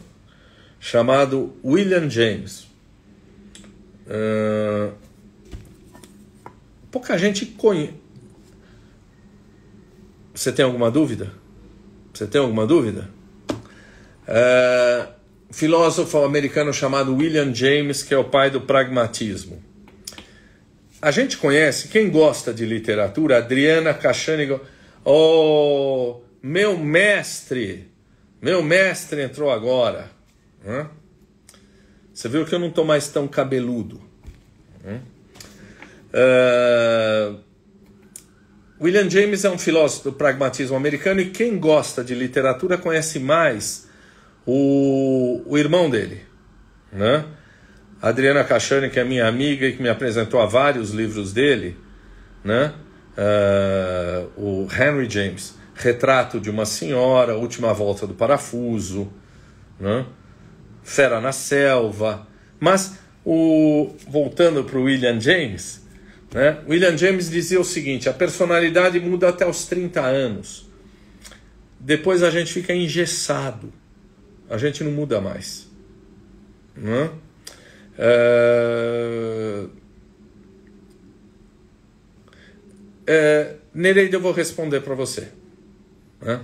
chamado William James. Pouca gente conhece. Você tem alguma dúvida? filósofo americano chamado William James, que é o pai do pragmatismo. A gente conhece, quem gosta de literatura, Adriana Cachanigo, meu mestre entrou agora. Você viu que eu não estou mais tão cabeludo. William James é um filósofo do pragmatismo americano, e quem gosta de literatura conhece mais o irmão dele, né? Adriana Cachani, que é minha amiga e que me apresentou a vários livros dele, né? O Henry James, Retrato de uma Senhora, Última Volta do Parafuso, né? Fera na Selva. Mas, voltando para o William James, né? William James dizia o seguinte: a personalidade muda até os 30 anos. Depois a gente fica engessado. A gente não muda mais. Né? Nereida, eu vou responder para você. Né?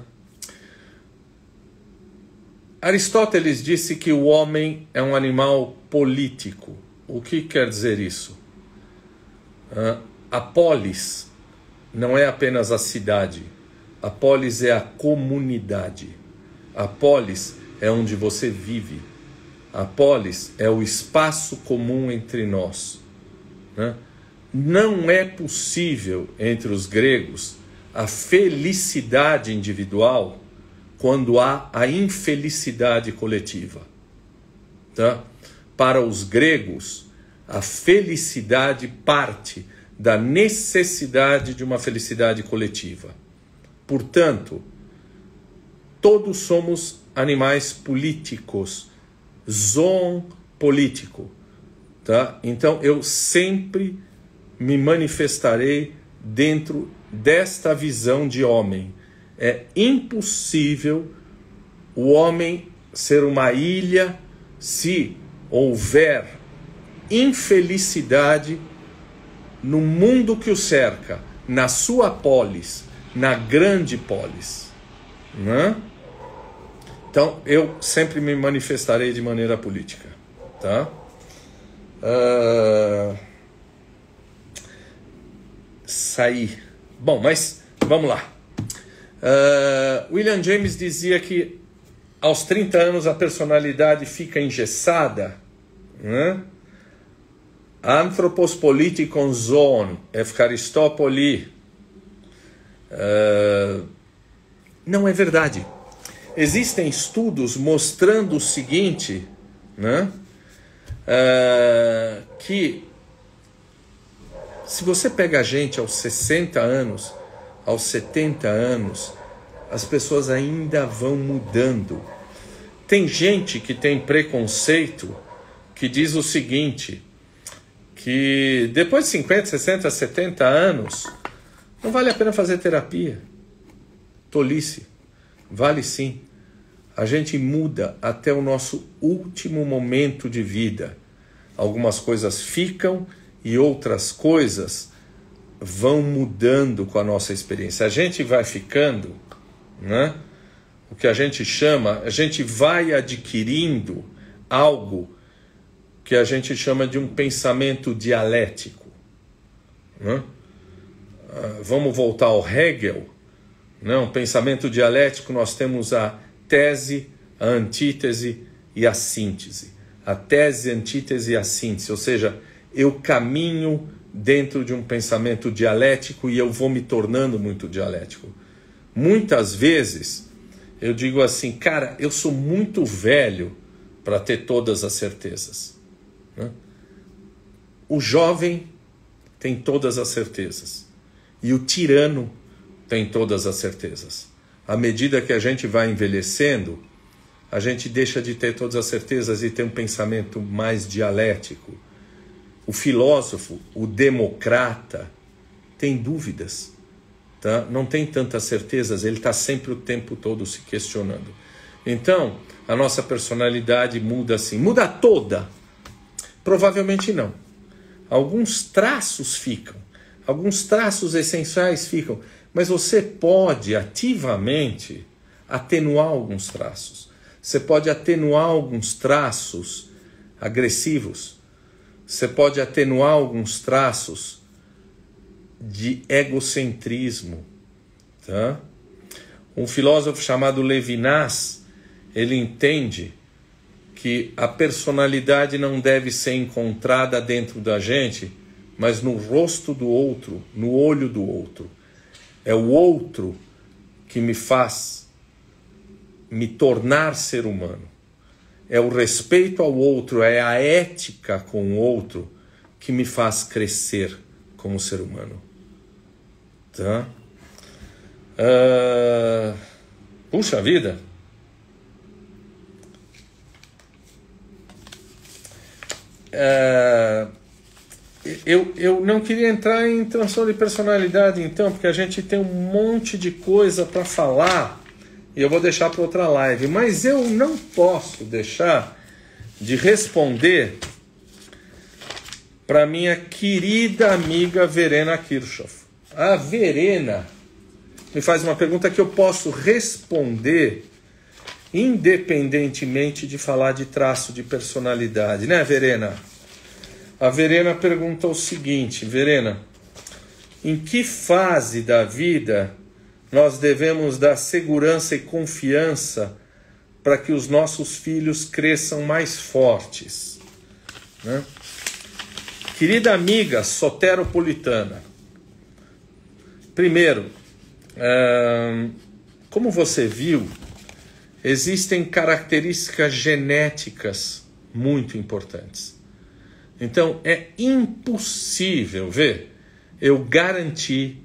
Aristóteles disse que o homem é um animal político. O que quer dizer isso? A polis não é apenas a cidade. A polis é a comunidade. A polis é onde você vive. A polis é o espaço comum entre nós. Né? Não é possível, entre os gregos, a felicidade individual quando há a infelicidade coletiva. Tá? Para os gregos, a felicidade parte da necessidade de uma felicidade coletiva. Portanto, todos somos animais políticos, zoon político. Tá? Então, eu sempre me manifestarei dentro desta visão de homem. É impossível o homem ser uma ilha se houver infelicidade no mundo que o cerca, na sua polis, na grande polis. Né? Então, eu sempre me manifestarei de maneira política. Tá? Sair. Bom, mas vamos lá. William James dizia que aos 30 anos a personalidade fica engessada. Né? Anthropos politikon zoon, Efkaristopoli. Não é verdade. Existem estudos mostrando o seguinte, né? Que se você pega a gente aos 60 anos, aos 70 anos, as pessoas ainda vão mudando. Tem gente que tem preconceito que diz o seguinte, que depois de 50, 60, 70 anos, não vale a pena fazer terapia. Tolice. Vale sim. A gente muda até o nosso último momento de vida. Algumas coisas ficam e outras coisas vão mudando com a nossa experiência. A gente vai ficando, né? O que a gente chama, a gente vai adquirindo algo que a gente chama de um pensamento dialético. Né? Vamos voltar ao Hegel. Não, pensamento dialético, nós temos a tese, a antítese e a síntese. A tese, a antítese e a síntese, ou seja, eu caminho dentro de um pensamento dialético e eu vou me tornando muito dialético. Muitas vezes eu digo assim, cara, eu sou muito velho para ter todas as certezas. Né? O jovem tem todas as certezas e o tirano tem todas as certezas. À medida que a gente vai envelhecendo, a gente deixa de ter todas as certezas e tem um pensamento mais dialético. O filósofo, o democrata, tem dúvidas, tá? Não tem tantas certezas, ele está sempre o tempo todo se questionando. Então, a nossa personalidade muda assim. Muda toda? Provavelmente não. Alguns traços ficam, alguns traços essenciais ficam, mas você pode ativamente atenuar alguns traços. Você pode atenuar alguns traços agressivos. Você pode atenuar alguns traços de egocentrismo. Tá? Um filósofo chamado Levinas, ele entende que a personalidade não deve ser encontrada dentro da gente, mas no rosto do outro, no olho do outro. É o outro que me faz me tornar ser humano. É o respeito ao outro, é a ética com o outro que me faz crescer como ser humano. Tá? Puxa vida! Eu não queria entrar em transtorno de personalidade, então, porque a gente tem um monte de coisa para falar e eu vou deixar para outra live. Mas eu não posso deixar de responder para minha querida amiga Verena Kirchhoff. A Verena me faz uma pergunta que eu posso responder independentemente de falar de traço de personalidade, né, Verena? A Verena pergunta o seguinte: Verena, em que fase da vida nós devemos dar segurança e confiança para que os nossos filhos cresçam mais fortes? Né? Querida amiga soteropolitana, primeiro, como você viu, existem características genéticas muito importantes. Então, é impossível, eu garantir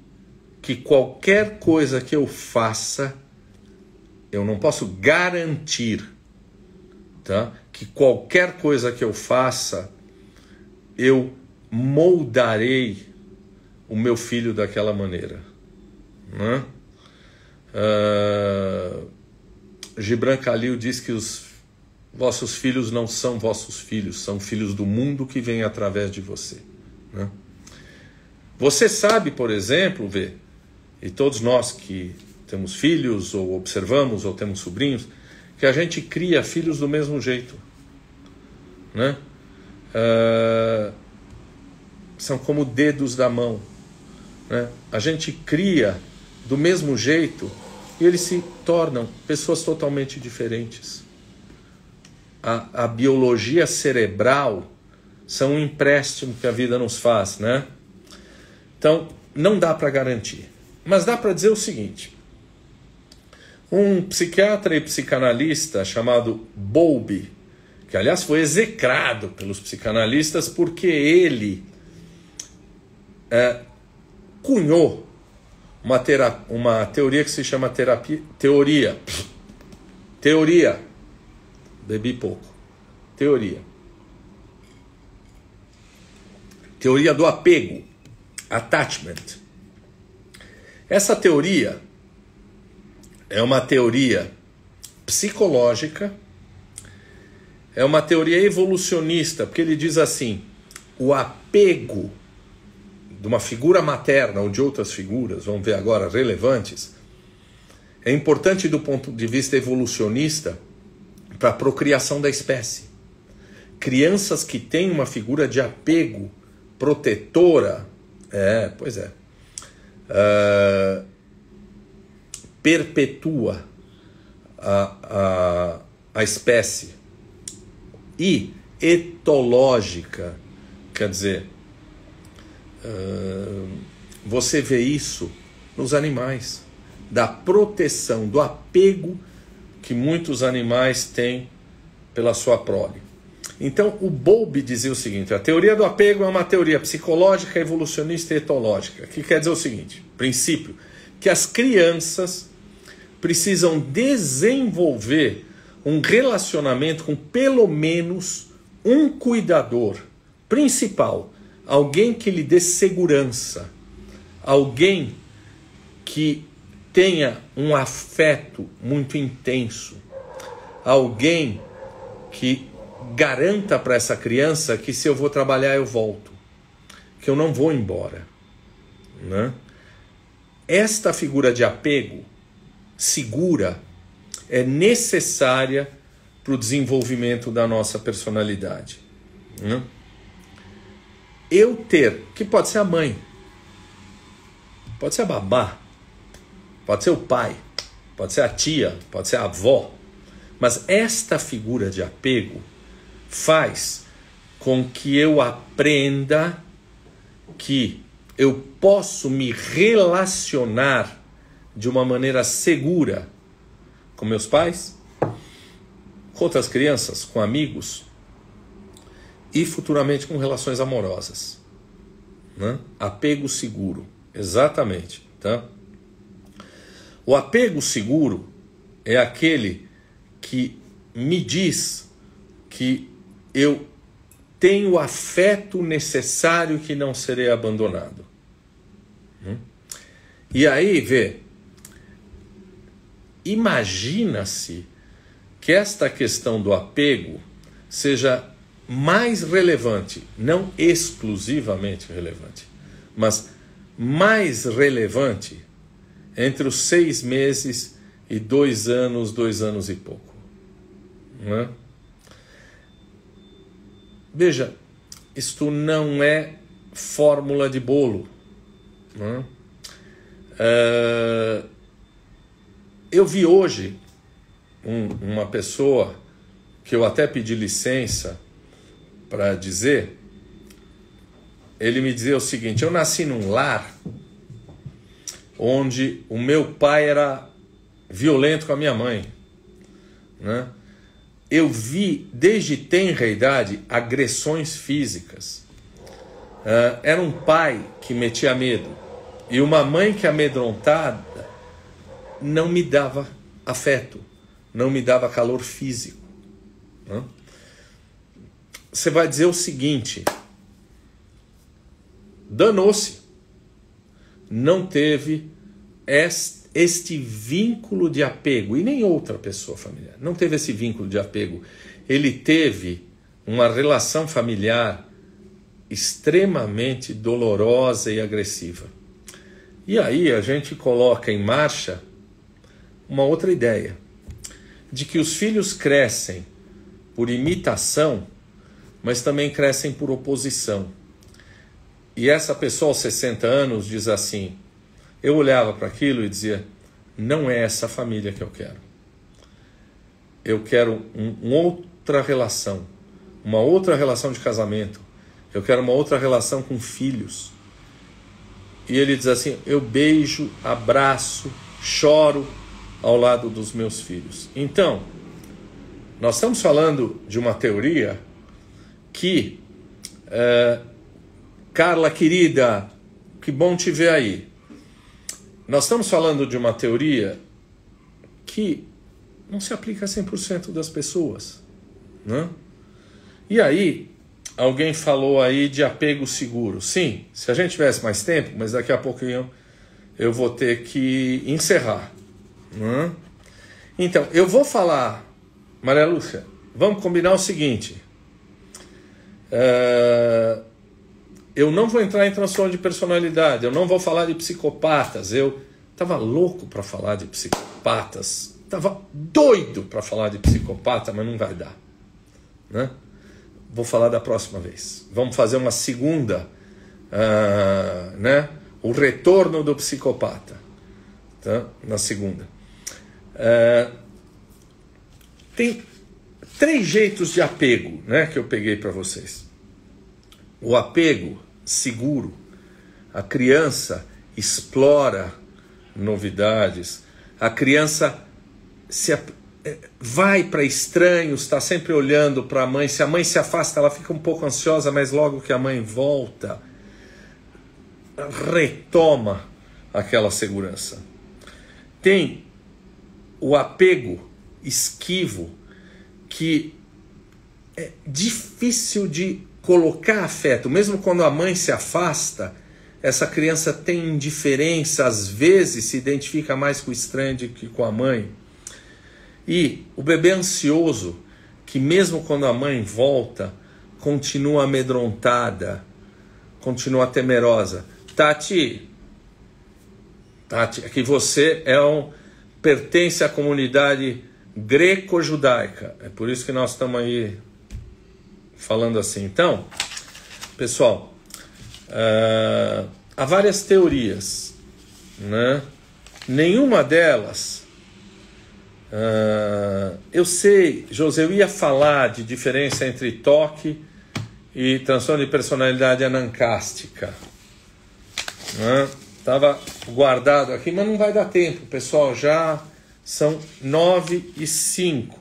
que qualquer coisa que eu faça, eu não posso garantir, tá? Que qualquer coisa que eu faça, eu moldarei o meu filho daquela maneira. Né? Gibran Khalil diz que os vossos filhos não são vossos filhos, são filhos do mundo que vem através de você. Né? Você sabe, por exemplo, e todos nós que temos filhos, ou observamos, ou temos sobrinhos, que a gente cria filhos do mesmo jeito. Né? São como dedos da mão. Né? A gente cria do mesmo jeito e eles se tornam pessoas totalmente diferentes. A biologia cerebral são um empréstimo que a vida nos faz, né? Então, não dá para garantir. Mas dá para dizer o seguinte: um psiquiatra e psicanalista chamado Bowlby, que aliás foi execrado pelos psicanalistas porque ele cunhou uma teoria que se chama teoria. Bebi pouco. Teoria do apego. Attachment. Essa teoria é uma teoria psicológica, é uma teoria evolucionista, porque ele diz assim: o apego de uma figura materna ou de outras figuras, vamos ver agora, relevantes, é importante do ponto de vista evolucionista para a procriação da espécie. Crianças que têm uma figura de apego protetora, perpetua a espécie. E etológica, quer dizer, você vê isso nos animais, da proteção, do apego que muitos animais têm pela sua prole. Então, o Bowlby dizia o seguinte: a teoria do apego é uma teoria psicológica, evolucionista e etológica, que quer dizer o seguinte, princípio, que as crianças precisam desenvolver um relacionamento com pelo menos um cuidador principal, alguém que lhe dê segurança, alguém que tenha um afeto muito intenso, alguém que garanta para essa criança que se eu vou trabalhar eu volto, que eu não vou embora. Né? Esta figura de apego segura é necessária para o desenvolvimento da nossa personalidade. Né? Eu ter, que pode ser a mãe, pode ser a babá, pode ser o pai, pode ser a tia, pode ser a avó, mas esta figura de apego faz com que eu aprenda que eu posso me relacionar de uma maneira segura com meus pais, com outras crianças, com amigos e futuramente com relações amorosas. Né? Apego seguro, exatamente. Tá? O apego seguro é aquele que me diz que eu tenho o afeto necessário, que não serei abandonado. E aí, imagina-se que esta questão do apego seja mais relevante, não exclusivamente relevante, mas mais relevante entre os 6 meses e 2 anos, 2 anos e pouco. Não é? Veja, isto não é fórmula de bolo. Não é? Eu vi hoje uma pessoa que eu até pedi licença para dizer. Ele me dizia o seguinte: eu nasci num lar onde o meu pai era violento com a minha mãe, né? Eu vi desde tenra idade agressões físicas. Era um pai que metia medo e uma mãe que, amedrontada, não me dava afeto, não me dava calor físico. Né? Você vai dizer o seguinte: danou-se, não teve este vínculo de apego, e nem outra pessoa familiar, não teve esse vínculo de apego. Ele teve uma relação familiar extremamente dolorosa e agressiva. E aí a gente coloca em marcha uma outra ideia, de que os filhos crescem por imitação, mas também crescem por oposição. E essa pessoa aos 60 anos diz assim: eu olhava para aquilo e dizia, não é essa família que eu quero. Eu quero uma outra relação, uma outra relação de casamento. Eu quero uma outra relação com filhos. E ele diz assim: eu beijo, abraço, choro ao lado dos meus filhos. Então, nós estamos falando de uma teoria que, Carla querida, que bom te ver aí. Nós estamos falando de uma teoria que não se aplica a 100% das pessoas, né? E aí, alguém falou aí de apego seguro. Sim, se a gente tivesse mais tempo, mas daqui a pouquinho eu vou ter que encerrar, né? Então, eu vou falar, Maria Lúcia, vamos combinar o seguinte. Eu não vou entrar em transtorno de personalidade, eu não vou falar de psicopatas. Eu estava louco para falar de psicopatas, estava doido para falar de psicopata, mas não vai dar, né? Vou falar da próxima vez. Vamos fazer uma segunda, né? O retorno do psicopata, tá? Na segunda. Tem 3 jeitos de apego, né, que eu peguei para vocês. O apego seguro. A criança explora novidades. A criança vai para estranhos, está sempre olhando para a mãe. Se a mãe se afasta, ela fica um pouco ansiosa, mas logo que a mãe volta, retoma aquela segurança. Tem o apego esquivo, que é difícil de colocar afeto. Mesmo quando a mãe se afasta, essa criança tem indiferença, às vezes se identifica mais com o estranho do que com a mãe. E o bebê ansioso, que mesmo quando a mãe volta, continua amedrontada, continua temerosa. Tati, é que você pertence à comunidade greco-judaica. É por isso que nós estamos aí falando assim. Então, pessoal, há várias teorias, né? Nenhuma delas... eu sei, José, eu ia falar de diferença entre toque e transtorno de personalidade anancástica. Estava guardado aqui, mas não vai dar tempo, pessoal. Já são 9h05.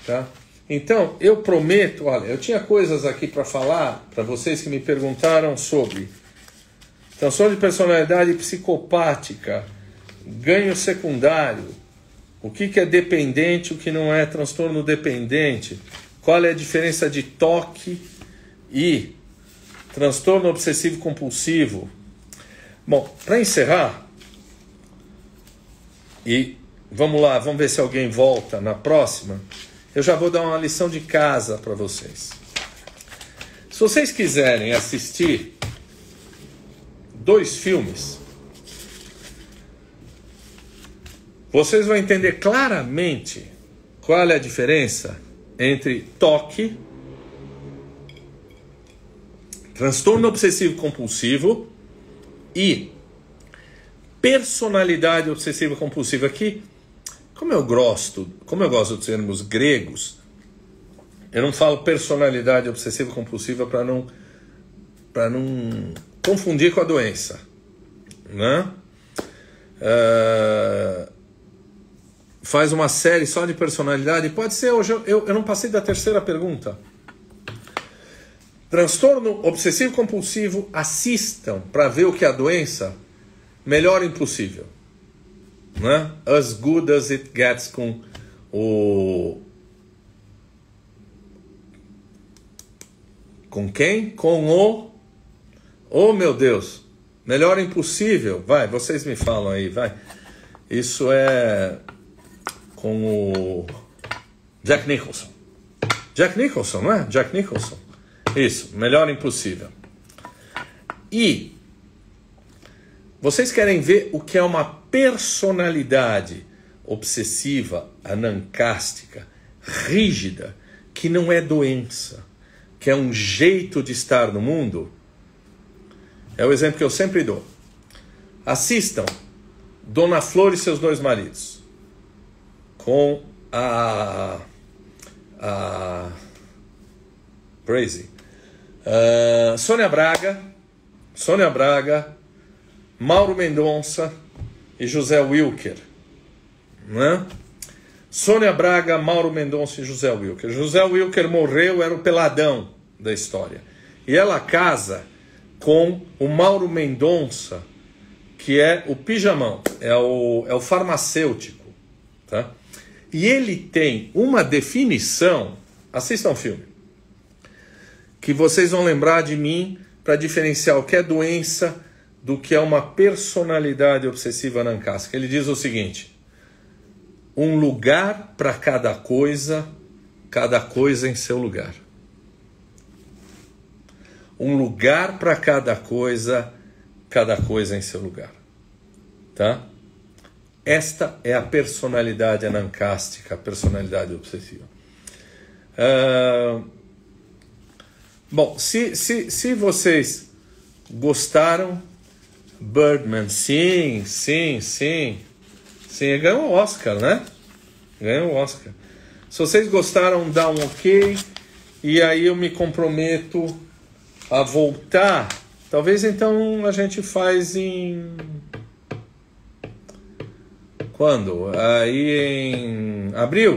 Tá? Então, eu prometo, olha, eu tinha coisas aqui para falar para vocês que me perguntaram sobre transtorno de personalidade psicopática, ganho secundário, o que é dependente, o que não é transtorno dependente, qual é a diferença de toque e transtorno obsessivo compulsivo. Bom, para encerrar, e vamos lá, vamos ver se alguém volta na próxima, eu já vou dar uma lição de casa para vocês. Se vocês quiserem assistir 2 filmes, vocês vão entender claramente qual é a diferença entre toque, transtorno obsessivo compulsivo e personalidade obsessiva compulsiva. Aqui, como eu gosto dos termos gregos, eu não falo personalidade obsessiva compulsiva para não confundir com a doença, né? Faz uma série só de personalidade. Pode ser, hoje eu não passei da terceira pergunta. Transtorno obsessivo compulsivo, assistam para ver o que é a doença. Melhor impossível, né? As Good As It Gets, com o... Com quem? Com o... Oh, meu Deus! Melhor impossível. Vai, vocês me falam aí, vai. Isso é com o Jack Nicholson. Jack Nicholson, não é? Jack Nicholson. Isso, Melhor Impossível. E vocês querem ver o que é uma personalidade obsessiva, anancástica, rígida, que não é doença, que é um jeito de estar no mundo? É o exemplo que eu sempre dou. Assistam Dona Flor e seus 2 maridos, com a Crazy, Sônia Braga, Mauro Mendonça e José Wilker, né? Sônia Braga, Mauro Mendonça e José Wilker. José Wilker morreu, era o peladão da história. E ela casa com o Mauro Mendonça, que é o pijamão, é o farmacêutico, tá? E ele tem uma definição, assistam o filme, que vocês vão lembrar de mim para diferenciar o que é doença do que é uma personalidade obsessiva anancástica. Ele diz o seguinte: um lugar para cada coisa em seu lugar. Um lugar para cada coisa em seu lugar. Tá? Esta é a personalidade anancástica, a personalidade obsessiva. Bom, se vocês gostaram, Birdman, sim, ganhou o Oscar, né? Ganhou o Oscar. Se vocês gostaram, dá um ok, e aí eu me comprometo a voltar. Talvez então a gente faz em... Quando? Aí em abril?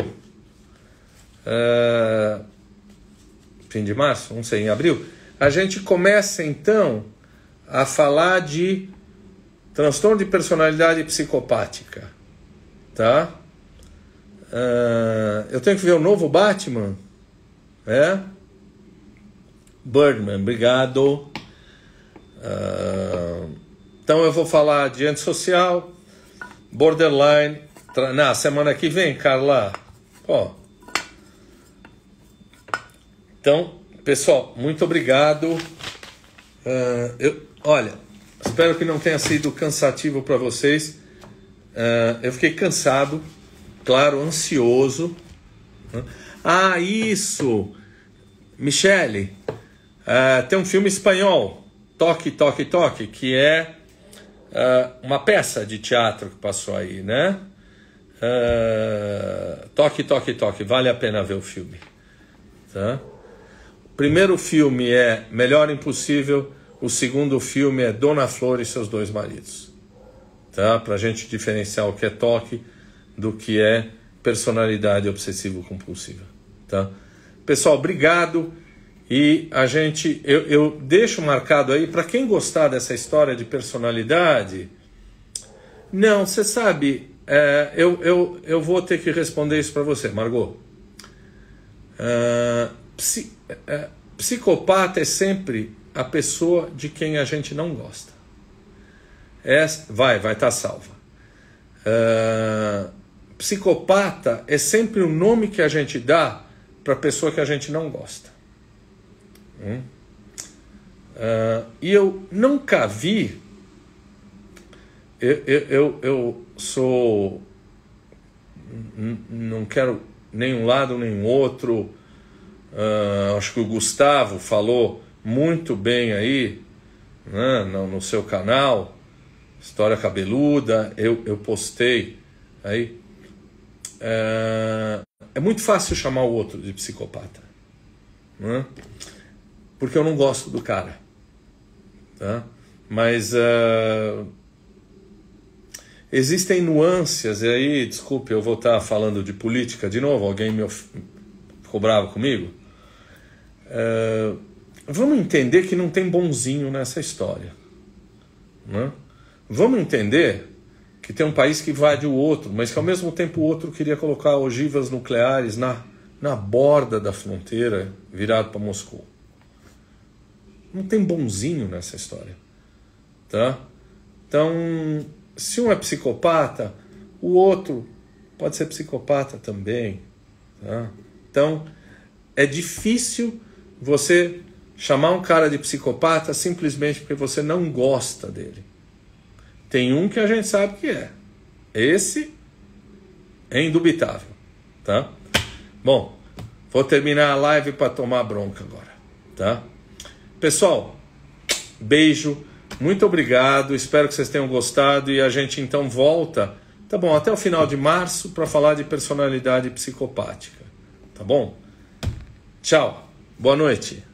Fim de março? Não sei, em abril. A gente começa então a falar de transtorno de personalidade psicopática. Tá? Eu tenho que ver o novo Batman. Birdman, obrigado. Então eu vou falar de antissocial, borderline, na semana que vem, Carla. Então, pessoal, muito obrigado. Olha, espero que não tenha sido cansativo para vocês. Eu fiquei cansado, claro, ansioso. Ah, isso! Michele, tem um filme espanhol, Toque, Toque, Toque, que é uma peça de teatro que passou aí, né? Toque, Toque, Toque, vale a pena ver o filme. Tá? O primeiro filme é Melhor Impossível, o segundo filme é Dona Flor e seus dois maridos. Tá? Pra gente diferenciar o que é toque do que é personalidade obsessivo-compulsiva. Tá? Pessoal, obrigado. E eu deixo marcado aí, para quem gostar dessa história de personalidade, não, você sabe, eu vou ter que responder isso para você, Margot. Psicopata é sempre a pessoa de quem a gente não gosta. Vai estar salva. Psicopata é sempre o nome que a gente dá para a pessoa que a gente não gosta. E eu nunca vi. Eu sou. Não quero nenhum lado nem outro. Acho que o Gustavo falou muito bem aí, né, no seu canal, História Cabeluda. Eu postei aí. É muito fácil chamar o outro de psicopata, né? Porque eu não gosto do cara, tá? Mas existem nuances, e aí, desculpe, eu vou estar falando de política de novo, alguém ficou bravo comigo? Vamos entender que não tem bonzinho nessa história, né? Vamos entender que tem um país que invade o outro, mas que ao mesmo tempo o outro queria colocar ogivas nucleares na borda da fronteira, virado para Moscou. Não tem bonzinho nessa história, tá? Então, se um é psicopata, o outro pode ser psicopata também, tá? Então, é difícil você chamar um cara de psicopata simplesmente porque você não gosta dele. Tem um que a gente sabe que é. Esse é indubitável, tá? Bom, vou terminar a live para tomar bronca agora, tá? Pessoal, beijo, muito obrigado, espero que vocês tenham gostado e a gente então volta, tá bom, até o final de março para falar de personalidade psicopática, tá bom? Tchau, boa noite.